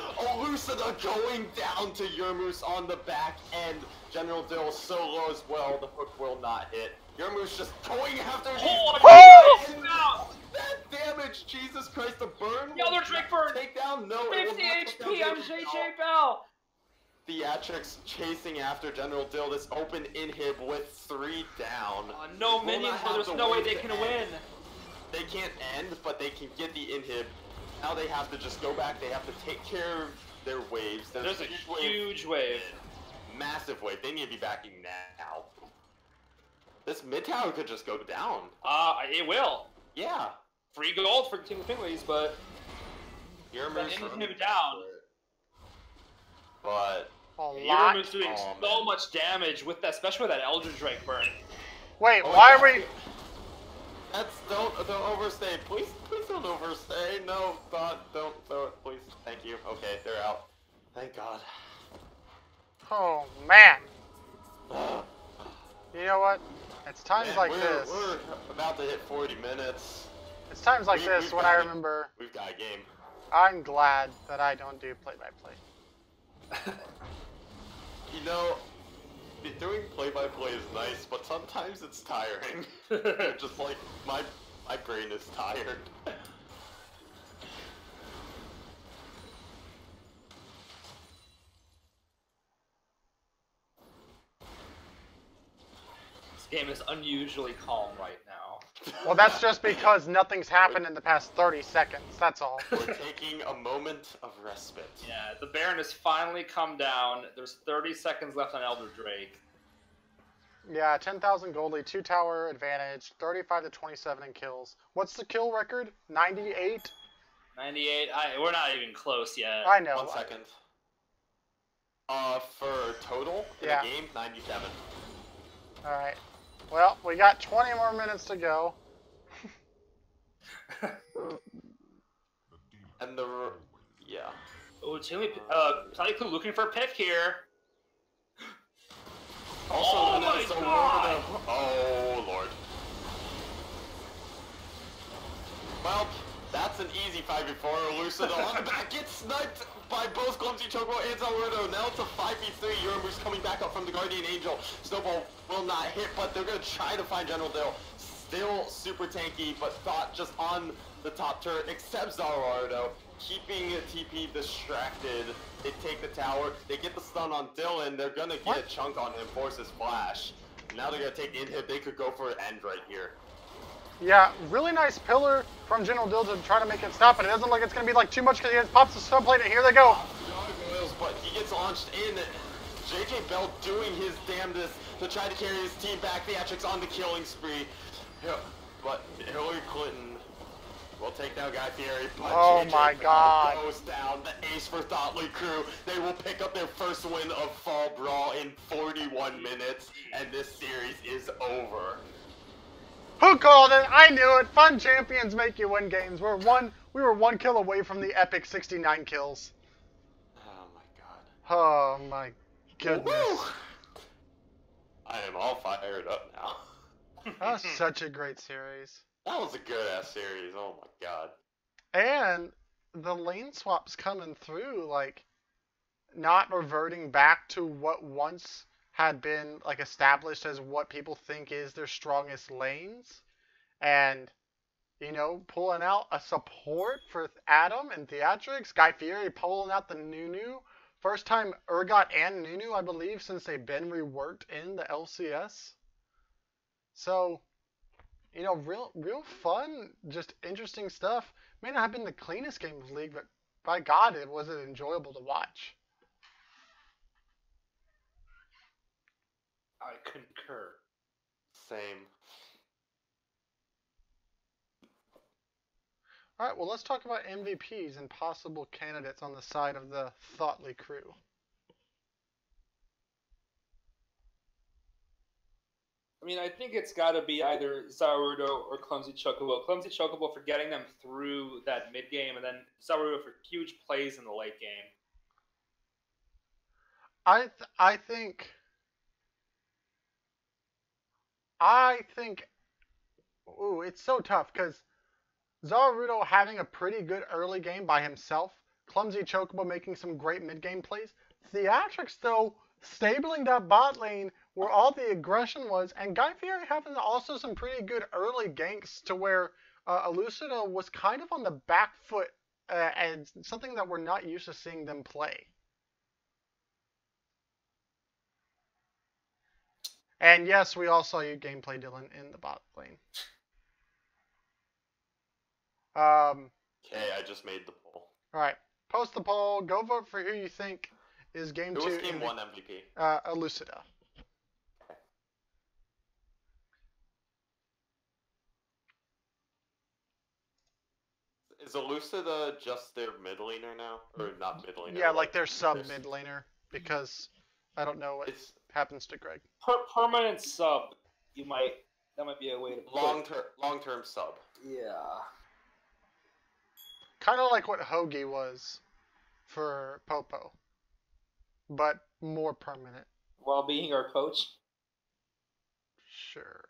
S3: Lucida going down to Yermoose on the back end. General Dill so low as well, the hook will not hit. Yermoose just going after that damage, Jesus Christ, the burn.
S4: The Elder Drake burn.
S3: Take down, no.
S4: 50 HP on JJ Bell.
S3: Theatrics chasing after General Dill, this open inhib with 3 down.
S4: No minions, so there's no way they can win.
S3: They can't end, but they can get the inhib. Now they have to just go back, they have to take care of their waves.
S4: There's a huge wave.
S3: Massive wave, they need to be backing now. This mid tower could just go down.
S4: It will.
S3: Yeah.
S4: Free gold for Team Pinglies, but
S3: Yermoose
S4: him down.
S3: But
S4: Yermoose doing so much damage with that, especially with that Elder Drake burn.
S1: Wait, why are we?
S3: Don't overstay. Please don't overstay. No, don't throw it, please. Thank you. Okay, they're out. Thank God.
S1: Oh man. You know what? It's times like this.
S3: We're about to hit 40 minutes.
S1: It's times like this when I remember.
S3: We've got a game.
S1: I'm glad that I don't do play-by-play.
S3: You know, doing play-by-play is nice, but sometimes it's tiring. Just like my brain is tired.
S4: This game is unusually calm right now.
S1: Well, that's just because nothing's happened in the past 30 seconds, that's all.
S3: We're taking a moment of respite.
S4: Yeah, the Baron has finally come down. There's 30 seconds left on Elder Drake.
S1: Yeah, 10,000 gold lead, 2 tower advantage, 35 to 27 in kills. What's the kill record? 98?
S4: 98. We're not even close yet.
S1: I know.
S3: 1 second. For total in
S1: Yeah.
S3: the game, 97.
S1: All right. Well, we got 20 more minutes to go.
S3: And yeah.
S4: Oh, Chili, Tycoon looking for a pick here.
S3: Also,
S4: Oh
S3: known
S4: my
S3: as the
S4: God!
S3: Lord of... Oh, Lord. Well, that's an easy 5v4. Lucida on the back gets sniped by both Clumsy Choco and Zalrudo. Now it's a 5v3. Euromoose coming back up from the Guardian Angel. Snowball will not hit, but they're going to try to find General Dill. Still super tanky, but THOT just on the top turret, except Zalrudo, keeping TP distracted. They take the tower, they get the stun on Dylan, they're gonna get a chunk on him, force his flash. Now they're gonna take the inhib, they could go for an end right here.
S1: Yeah, really nice pillar from General Dill to try to make it stop, but it doesn't look like it's going to be like too much because he pops the stun plate, and here they go.
S3: But he gets launched in. JJ Bell doing his damnedest to try to carry his team back. Theatrics on the killing spree. Yeah, but Hillary Clinton will take down Guy Fieri. But
S1: Oh
S3: JJ
S1: my
S3: Bell
S1: God.
S3: goes down. The ace for THOT crew. They will pick up their first win of Fall Brawl in 41 minutes, and this series is over.
S1: Who called it? I knew it. Fun champions make you win games. We were one kill away from the epic 69 kills.
S3: Oh my God.
S1: Oh my goodness.
S3: Woo! I am all fired up now.
S1: That was such a great series.
S3: That was a good ass series. Oh my God.
S1: And the lane swaps coming through, like, not reverting back to what once had been like established as what people think is their strongest lanes, and pulling out a support for Adam and Theatrics. Guy Fieri pulling out the Nunu. First time Urgot and Nunu, I believe, since they've been reworked in the LCS. So, real fun, just interesting stuff. May not have been the cleanest game of League, but by God, it was enjoyable to watch.
S4: I concur.
S3: Same.
S1: All right, well, let's talk about MVPs and possible candidates on the side of the THOT crew.
S2: I mean, I think it's got to be either Zarudo or Clumsy Chocobo. Clumsy Chocobo for getting them through that mid game, and then Zarudo for huge plays in the late game.
S1: I think, ooh, it's so tough because Zarudo having a pretty good early game by himself, Clumsy Chocobo making some great mid-game plays, Theatrics, though, stabling that bot lane where all the aggression was, and Guy Fieri having also some pretty good early ganks to where Elucida was kind of on the back foot, and something that we're not used to seeing them play. And yes, we all saw you gameplay, Dylan, in the bot lane.
S3: Okay, I just made the poll.
S1: All right, post the poll. Go vote for who you think is game 2.
S3: Who was game 1 MVP?
S1: Elucida.
S3: Is Elucida just their mid laner now? Or not mid laner?
S1: Yeah, like their sub mid laner, because I don't know what happens to Greg.
S2: Permanent sub, that might be a way to put it.
S3: Long-term sub.
S2: Yeah.
S1: Kind of like what Hoagie was for Popo, but more permanent.
S2: While being our coach?
S1: Sure.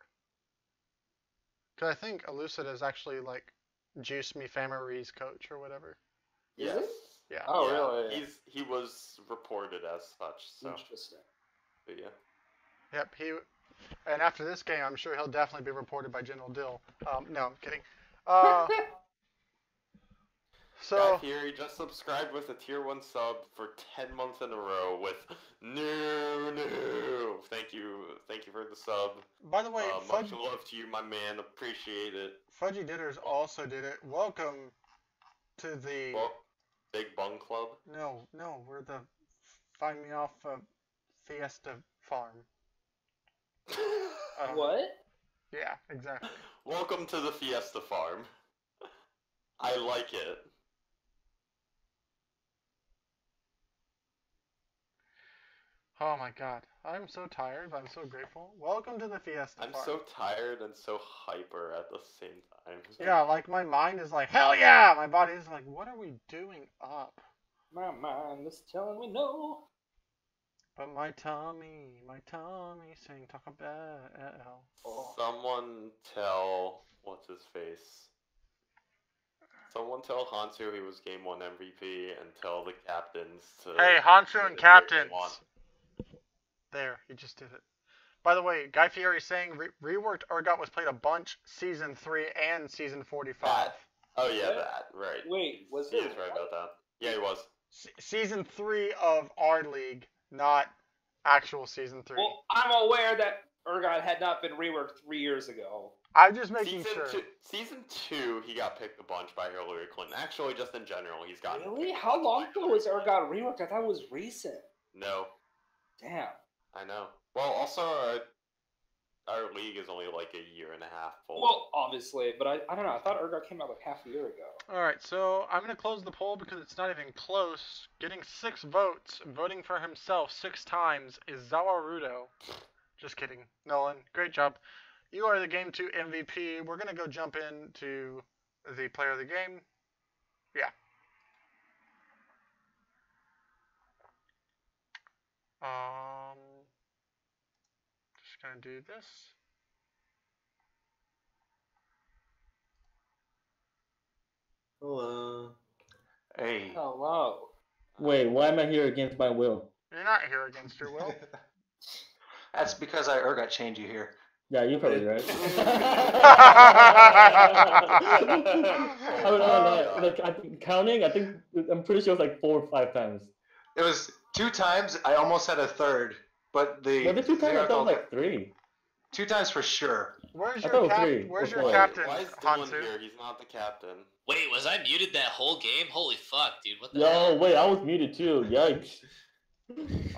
S1: Because I think Elucida is actually like Juice Me Famari's coach or whatever.
S3: Yes.
S1: Yeah.
S2: Oh,
S3: yeah,
S2: really?
S3: He was reported as such. So.
S2: Interesting.
S3: But yeah.
S1: Yep. And after this game, I'm sure he'll definitely be reported by General Dill. No, I'm kidding. So
S3: Guy Fieri just subscribed with a tier 1 sub for 10 months in a row with no. Thank you for the sub.
S1: By the way,
S3: much love to you, my man. Appreciate it.
S1: Fudgy Ditters also did it. Welcome to the
S3: Big Bung Club.
S1: No, we're the Find Me Off Fiesta Farm.
S2: What?
S1: Yeah, exactly.
S3: Welcome to the Fiesta Farm. I like it.
S1: Oh my god. I'm so tired, but I'm so grateful. Welcome to the Fiesta
S3: I'm
S1: Farm.
S3: so tired and so hyper at the same time.
S1: Yeah, like my mind is like, hell yeah! My body is like, what are we doing up?
S2: My mind is telling me no.
S1: But my tummy saying Taco Bell.
S3: Someone tell what's his face. Someone tell Hansu he was Game 1 MVP and tell the captains to.
S1: Hey, Hansu and captains. There, he just did it. By the way, Guy Fieri saying reworked Urgot was played a bunch season 3 and season 45.
S3: That. Oh yeah, that right.
S2: Wait, was
S3: He
S2: it?
S3: is right about that. Yeah, he was.
S1: Season 3 of our league, not actual season 3.
S2: Well, I'm aware that Urgot had not been reworked 3 years ago.
S1: I'm just making sure.
S3: Season 2, he got picked a bunch by Hillary Clinton. Actually, just in general, he's gotten.
S2: Really? How long ago was Urgot reworked? I thought it was recent.
S3: No.
S2: Damn.
S3: I know. Well, also, our league is only like a year and a half full.
S2: Well, obviously, but I don't know. I thought Urgot came out like half a year ago.
S1: Alright, so I'm going to close the poll because it's not even close. Getting 6 votes, voting for himself 6 times is Zawarudo. Just kidding. Nolan, great job. You are the Game 2 MVP. We're going to go jump into the player of the game. Yeah. Just going to do this.
S5: Hello. Hey.
S2: Hello.
S6: Wait, why am I here against my will?
S1: You're not here against your will.
S5: That's because I Urgot chained you here.
S6: Yeah, you're probably right. Counting, I'm pretty sure it's like 4 or 5 times.
S5: It was 2 times. I almost had a third, but the.
S6: Maybe 2 times. I thought it was like 3.
S5: 2 times for sure.
S1: Where's
S6: I
S1: your
S6: thought it was 3.
S1: Where's your
S6: Wait,
S1: captain,
S3: Why is Dylan
S1: Hansu?
S3: here? He's not the captain.
S7: Wait, was I muted that whole game? Holy fuck, dude! What the
S6: Yo,
S7: hell?
S6: wait, I was muted too. Yikes.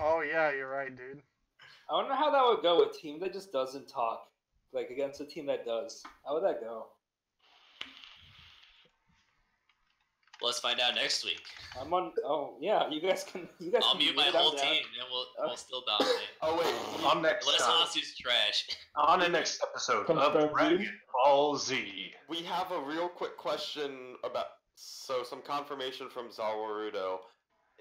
S1: Oh yeah, you're right, dude.
S2: I wonder how that would go with a team that just doesn't talk, like against a team that does. How would that go?
S7: Let's find out next week.
S2: I'm on. Oh yeah, you guys can. You guys.
S7: I'll
S2: can
S7: mute my
S2: it,
S7: whole
S2: I'm
S7: team,
S2: down.
S7: and we'll still dominate.
S3: Oh wait.
S5: On next
S7: Unless
S5: time.
S7: Hansu's trash.
S5: On the next episode
S6: Confirmed.
S5: of Dragon Ball Z.
S3: We have a real quick question about some confirmation from Zawarudo.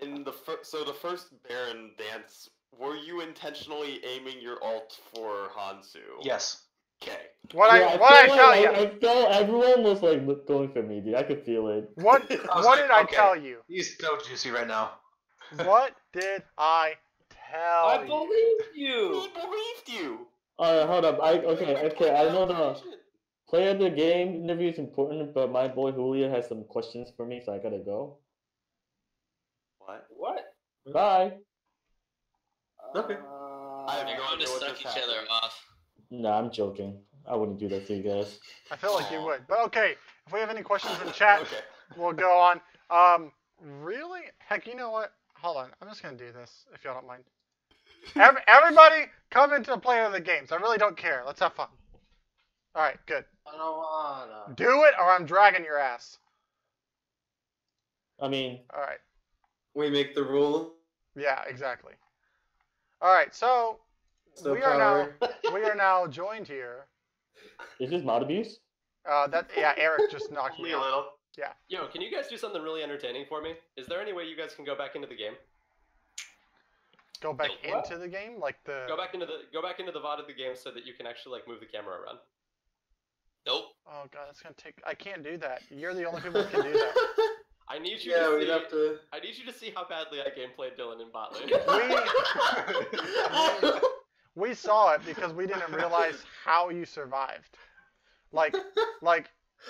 S3: In the the first Baron dance, were you intentionally aiming your ult for Hansu?
S5: Yes.
S3: Okay.
S1: What I tell you?
S6: I felt everyone was like going for me, dude. I could feel it.
S1: What did I tell you?
S5: He's so juicy right now.
S1: What did I tell
S2: I
S1: you?
S2: believe
S3: He
S2: you.
S3: believed you.
S6: Hold up. Okay. I know the player of the game interview is important, but my boy Julia has some questions for me, so I gotta go.
S3: What?
S2: What?
S6: Bye.
S5: Okay.
S7: They're going to suck each other off.
S6: Nah, I'm joking. I wouldn't do that to you guys.
S1: I feel like you would. But okay, if we have any questions in chat,
S3: Okay.
S1: we'll go on. Really? Heck, you know what? Hold on. I'm just going to do this, if y'all don't mind. Everybody, come into player of the games. I really don't care. Let's have fun. All right, good.
S5: I don't wanna.
S1: Do it, or I'm dragging your ass.
S6: I mean,
S1: All right.
S8: We make the rule.
S1: Yeah, exactly. All right, so
S8: No
S1: we
S8: power.
S1: are now joined here.
S6: is this mod abuse?
S1: Eric just knocked me
S5: Only a
S1: out.
S5: little.
S9: Yo, can you guys do something really entertaining for me? Is there any way you guys can go back into the game?
S1: Go back
S2: What?
S1: into the game, like the.
S9: Go back into the VOD of the game so that you can actually like move the camera around.
S7: Nope.
S1: Oh god, that's gonna take. I can't do that. You're the only people who can do that.
S9: I need you
S8: Yeah,
S9: to
S8: we'd
S9: see.
S8: have to.
S9: I need you to see how badly I gameplayed Dylan in bot lane.
S1: We saw it because we didn't realize how you survived. Like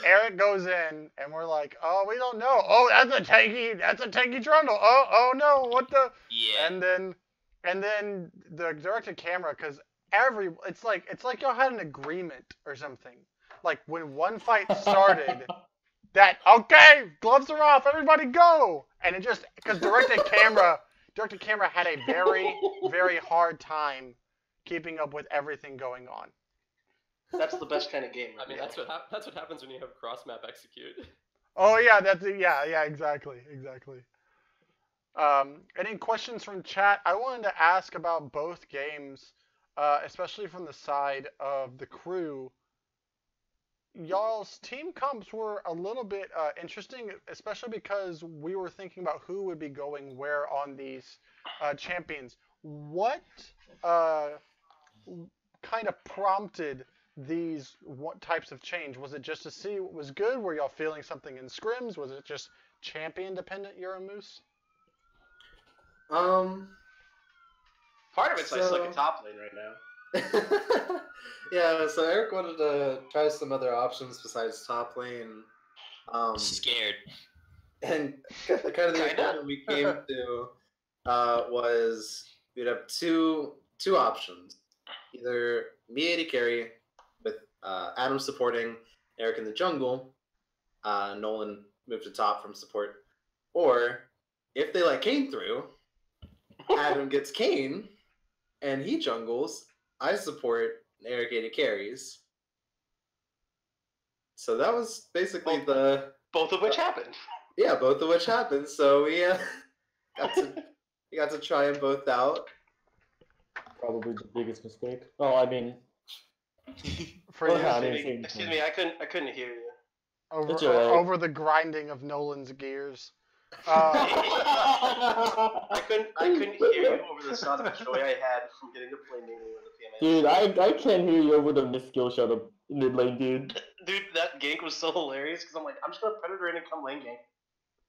S1: Eric goes in and we're like, oh, we don't know. Oh, that's a tanky trundle. Oh no, what the?
S7: Yeah.
S1: And then the directed camera, because it's like y'all had an agreement or something. Like when one fight started, that okay, gloves are off, everybody go, and it just because directed camera had a very hard time keeping up with everything going on.
S8: That's the best kind of game.
S9: I mean, that's what happens when you have cross map execute.
S1: Oh yeah, exactly. Any questions from chat? I wanted to ask about both games, especially from the side of the crew. Y'all's team comps were a little bit interesting, especially because we were thinking about who would be going where on these champions. What kind of prompted these types of change? Was it just to see what was good? Were y'all feeling something in scrims? Was it just champion dependent, Euromoose?
S8: Part of it's I suck
S5: So-
S8: at top lane right now.
S5: Yeah, so Eric wanted to try some other options besides top lane.
S7: Scared.
S5: And kind of the agreement we came to was we'd have two options. Either me AD carry with Adam supporting, Eric in the jungle, Nolan moved to top from support. Or if they let Kane through, Adam gets Kane and he jungles, I support, Eric AD carries. So that was basically
S8: Both of which happened.
S5: yeah, both of which happened. So we got to try them both out.
S6: Probably the biggest mistake. Oh, I mean,
S1: For
S6: Oh,
S1: you,
S6: yeah, I
S8: Excuse
S6: didn't
S8: me,
S6: see-
S8: excuse me, I couldn't hear you.
S1: over,
S6: It's all right.
S1: over the grinding of Nolan's gears.
S8: I couldn't hear you over the sound of joy I had from getting to play Nunu in the PMA.
S6: dude, I can't hear you over the missed skill shot of mid lane, dude.
S8: Dude, that gank was so hilarious because I'm like, I'm just gonna predator in and come lane gank.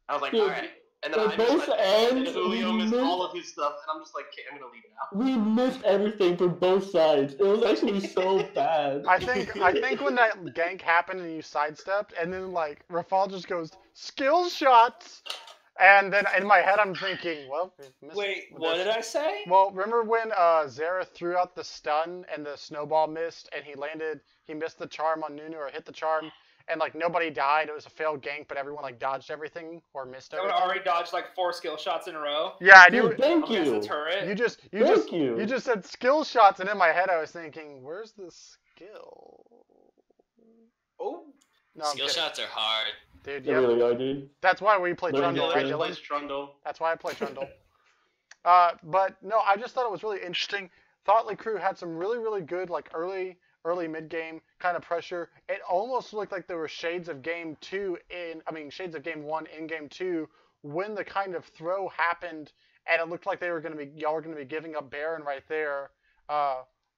S8: I was like,
S6: Dude,
S8: alright. And then I
S6: both
S8: missed and
S6: ends,
S8: Julio
S6: we
S8: missed
S6: missed-
S8: all of his stuff, and I'm just like, okay, I'm gonna leave now.
S6: We missed everything from both sides. It was actually so bad.
S1: I think when that gank happened and you sidestepped, and then like Rafal just goes skill shots, and then in my head I'm thinking, well, we missed
S2: Wait,
S1: this.
S2: what did I say?
S1: Well, remember when Zera threw out the stun and the snowball missed, and he missed the charm on Nunu or hit the charm, and like nobody died. It was a failed gank, but everyone like dodged everything or missed
S2: I would
S1: everything.
S2: already dodged like 4 skill shots in a row.
S1: Yeah, I knew.
S6: Dude, thank
S2: Against
S6: you.
S2: the turret.
S1: You just said skill shots, and in my head I was thinking, where's the skill?
S8: Oh,
S1: No, I'm
S7: Skill
S1: kidding.
S7: shots are hard.
S1: Dude.
S6: They
S1: Yeah,
S6: really are, dude.
S1: that's why we play
S6: Learn
S1: Trundle,
S6: to
S1: right,
S6: play.
S1: Dylan?
S8: plays Trundle.
S1: That's why I play Trundle. But no, I just thought it was really interesting. THOT crew had some really, really good like early mid game kind of pressure. It almost looked like there were shades of game shades of game 1 in game 2 when the kind of throw happened, and it looked like y'all were gonna be giving up Baron right there,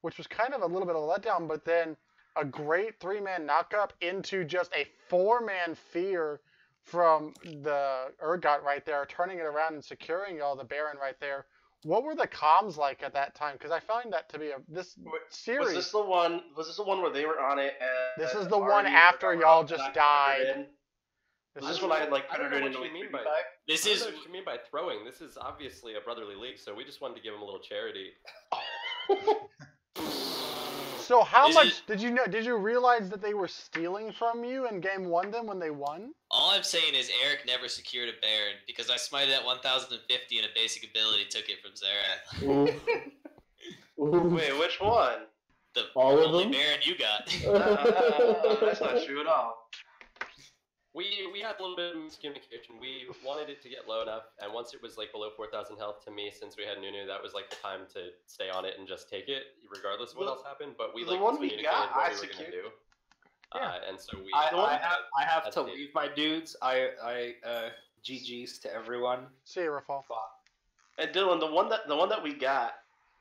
S1: which was kind of a little bit of a letdown. But then a great 3-man knockup into just a 4-man fear from the Urgot right there, turning it around and securing y'all the Baron right there. What were the comms like at that time? Because I find that to be series.
S8: Was this the one where they were on it? And
S1: This is the one
S8: Artie
S1: after
S8: were
S1: y'all
S8: up and
S1: just
S8: I
S1: died.
S8: predated in? Was this when I like
S9: I don't know
S8: predated
S9: what
S8: into
S9: you
S8: like
S9: mean
S8: 3v5?
S9: by-
S7: This
S9: I
S7: is
S9: don't know what you mean by throwing. This is obviously a brotherly league, so we just wanted to give him a little charity.
S1: So how
S7: Is
S1: much
S7: it-
S1: did you realize that they were stealing from you in game 1 then when they won?
S7: all I'm saying is Eric never secured a Baron because I smited at 1050 and a basic ability took it from Zera.
S6: Ooh. Ooh.
S8: Wait, which one?
S7: The
S6: All of
S7: only
S6: them?
S7: Baron you got.
S8: That's not true at all.
S9: We had a little bit of miscommunication. We wanted it to get low enough, and once it was like below 4,000 health, to me, since we had Nunu, that was like the time to stay on it and just take it, regardless of what
S8: The-
S9: else happened. But we
S8: the
S9: like
S8: one we
S9: communicated
S8: got,
S9: what
S8: I
S9: we were gonna
S8: secured.
S9: do,
S1: Yeah.
S9: and so we.
S2: I have to
S9: That's it.
S2: leave my dudes. GG's to everyone.
S1: See you, Rafal.
S8: And Dylan, the one that we got,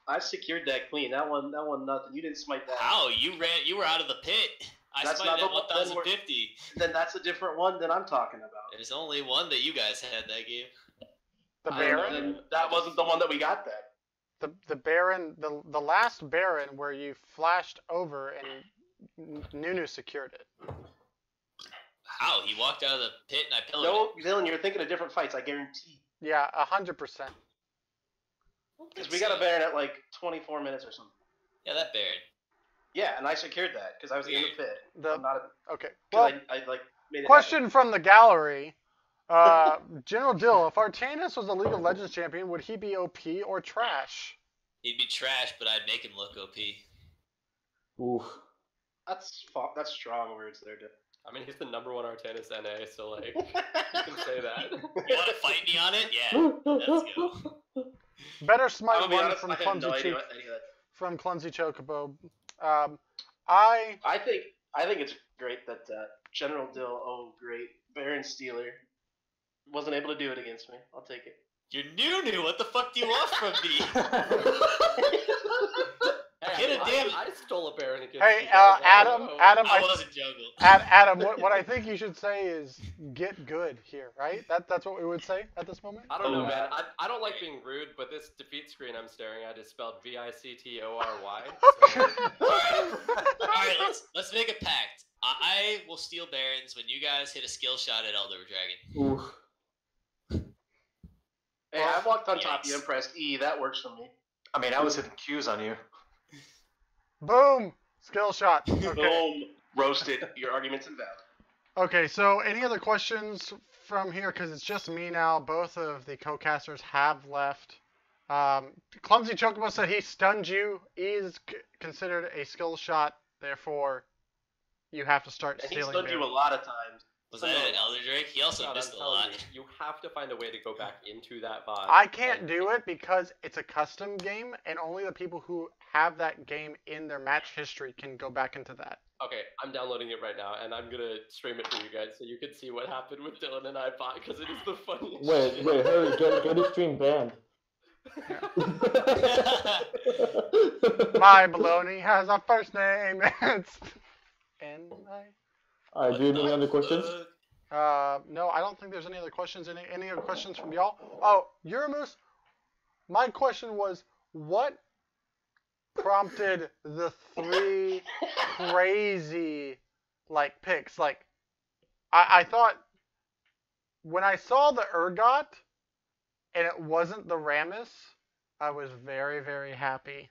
S8: I secured that clean. That one nothing. You didn't smite that.
S7: How? You were out of the pit. I
S8: That's
S7: smited
S8: not the
S7: at
S8: one that we're-
S7: 1050.
S8: Then that's a different one than I'm talking about.
S7: There's only one that you guys had that game.
S1: The
S8: I-
S1: Baron?
S8: then that wasn't the one that we got then.
S1: The Baron, the last Baron where you flashed over and Nunu secured it.
S7: How? He walked out of the pit and I pillared
S8: No, Dylan, you're thinking of different fights. I guarantee.
S1: Yeah, 100%.
S7: it.
S8: Because we got a Baron at like 24 minutes or something.
S7: Yeah, that Baron.
S8: Yeah, and I secured that because I was in the pit. I'm not.
S1: Okay.
S8: 'Cause
S1: Well,
S8: I like made it.
S1: question from the gallery. General Dill, if Artanis was a League of Legends champion, would he be OP or trash?
S7: He'd be trash, but I'd make him look OP.
S6: Ooh.
S8: That's strong words there,
S9: I mean, he's the #1 Artanis NA, so like, you can say that.
S7: You want to fight me on it? Yeah, let's go.
S1: Better
S8: I'm
S1: smite
S8: gonna be
S1: one
S8: honest,
S1: from
S8: I have
S1: Clumsy
S8: no idea
S1: Cheek,
S8: what any of that.
S1: from Clumsy Chocobo.
S8: I think it's great that General Dill, great Baron Stealer, wasn't able to do it against me. I'll take it.
S7: You're new. What the fuck do you want from me?
S9: Hey,
S7: Get a damn.
S9: I stole a Baron against
S1: Hey,
S9: you guys.
S1: Adam,
S7: I wasn't jungle.
S1: Adam, what I think you should say is get good here, right? That's what we would say at this moment.
S9: I don't know, man. I don't like being rude, but this defeat screen I'm staring at is spelled VICTORY. So...
S7: Alright, let's make a pact. I will steal Barons when you guys hit a skill shot at Elder Dragon.
S6: Oof.
S8: Hey, I walked on top. You impressed E. That works for me.
S10: I mean, I was hitting Qs on you.
S1: Boom! Skill shot. Okay.
S8: Boom. Roasted. Your argument's invalid.
S1: Okay, so any other questions from here? Because it's just me now. Both of the co-casters have left. Clumsy Chocobo said he stunned you. E is considered a skill shot, therefore you have to start
S8: And he
S1: stealing.
S8: stunned you a lot of times.
S7: Was that an Elder Drake? He also missed a lot.
S9: You have to find a way to go back into that VOD.
S1: I can't do it because it's a custom game, and only the people who have that game in their match history can go back into that.
S9: Okay, I'm downloading it right now, and I'm gonna stream it for you guys so you can see what happened with Dylan and I bot, because it is the funniest shit.
S6: Wait, hurry, get his stream banned.
S1: My baloney has a first name. It's N-I.
S6: Alright, do you have any other questions?
S1: No, I don't think there's any other questions. Any other questions from y'all? Oh, Uramus, my question was, what prompted the 3 crazy, picks? I thought, when I saw the Urgot, and it wasn't the Rammus, I was very, very happy.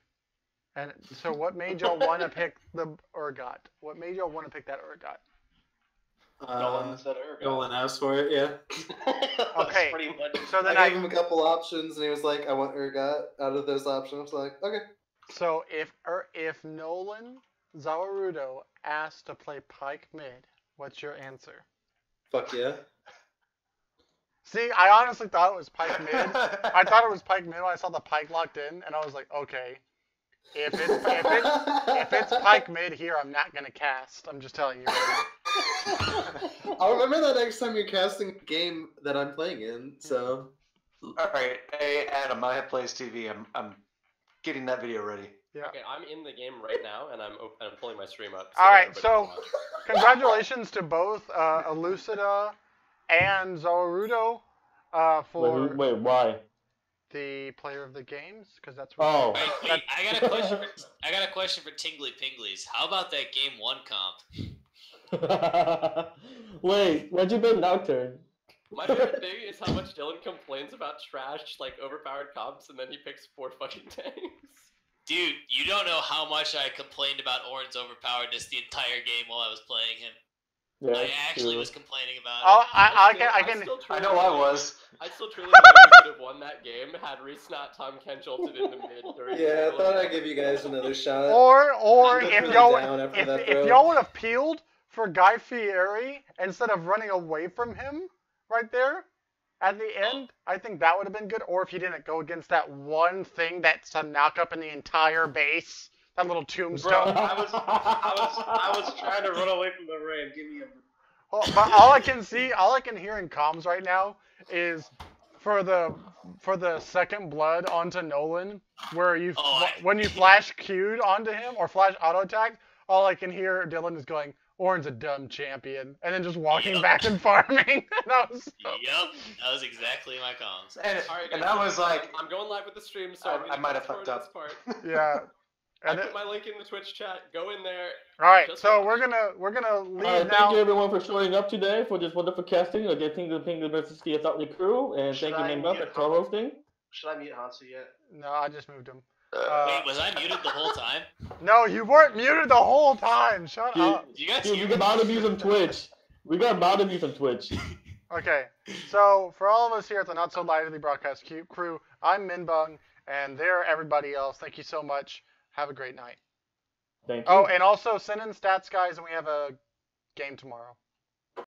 S1: And so what made y'all want to pick the Urgot? What made y'all want to pick that Urgot?
S8: Nolan said Urgot.
S5: Nolan asked for it, yeah.
S1: Okay,
S8: Pretty much.
S1: so then
S5: I gave him a couple options, and he was like, I want Urgot out of those options. I was like, okay.
S1: So if Nolan Zawarudo asked to play Pike mid, what's your answer?
S5: Fuck yeah.
S1: See, I honestly thought it was Pike mid. I thought it was Pike mid when I saw the Pike locked in, and I was like, okay. If it's Pike mid here, I'm not gonna cast. I'm just telling you.
S5: I'll remember that next time you're casting a game that I'm playing in. So.
S10: All right, hey Adam, I have Plays TV. I'm getting that video ready.
S1: Yeah.
S9: Okay, I'm in the game right now, and I'm pulling my stream up. So
S1: All right,
S9: that
S1: so
S9: everybody
S1: congratulations to both Elucida and Zawarudo for
S6: Wait, why?
S1: the player of the games, because that's what.
S6: Oh.
S7: Wait, I got a question for Tingly Pinglies. How about that game 1 comp?
S6: Wait, why'd you pick Nocturne?
S9: My favorite thing is how much Dylan complains about trash, overpowered comps, and then he picks 4 fucking tanks.
S7: Dude, you don't know how much I complained about Orin's overpoweredness the entire game while I was playing him.
S6: Yeah,
S7: I actually
S6: true.
S7: was complaining about
S1: Oh,
S7: it.
S10: I know I was.
S9: I still truly believe we could have won that game had Reese not Tom Ken jolted in the mid during
S5: Yeah, I
S9: the
S5: thought I'd give you guys another shot.
S1: Or
S5: I'm
S1: if
S5: really
S1: y'all
S5: down after that
S1: if
S5: throw.
S1: y'all would have peeled for Guy Fieri instead of running away from him right there at the end, I think that would have been good. Or if you didn't go against that one thing that's a knock up in the entire base, that little tombstone.
S8: Bro, I was trying to run away from the rain. Give me a.
S1: Oh, but all I can hear in comms right now is for the second blood onto Nolan, where when you flash Q'd onto him or flash auto attack, all I can hear Dylan is going, "Orin's a dumb champion," and then just walking back and farming.
S7: Yep, that was exactly my comms.
S10: And that was like,
S9: I'm going live with the stream, so
S10: I might have fucked up.
S9: this part.
S1: Yeah.
S9: I put my link in the Twitch chat. Go in there.
S1: All right,
S9: Just
S1: so
S9: watch.
S1: we're gonna leave
S6: Alright,
S1: now.
S6: thank you everyone for showing up today for this wonderful casting of Getting the Ping versus the THOT crew, and
S8: Should
S6: thank you
S8: I
S6: Name Up
S8: mute
S6: for co-hosting.
S8: Should I mute Hansu yet?
S1: No, I just moved him.
S7: Wait, was I muted the whole time?
S1: No, you weren't muted the whole time. Shut up.
S7: You guys
S6: Dude,
S7: hear
S6: we got bottom views on Twitch. We got bottom views on Twitch.
S1: Okay, so for all of us here at the Not So Lively Broadcast crew, I'm Minbung, and there everybody else. Thank you so much. Have a great night.
S6: Thank you.
S1: Oh, and also send in stats, guys, and we have a game tomorrow.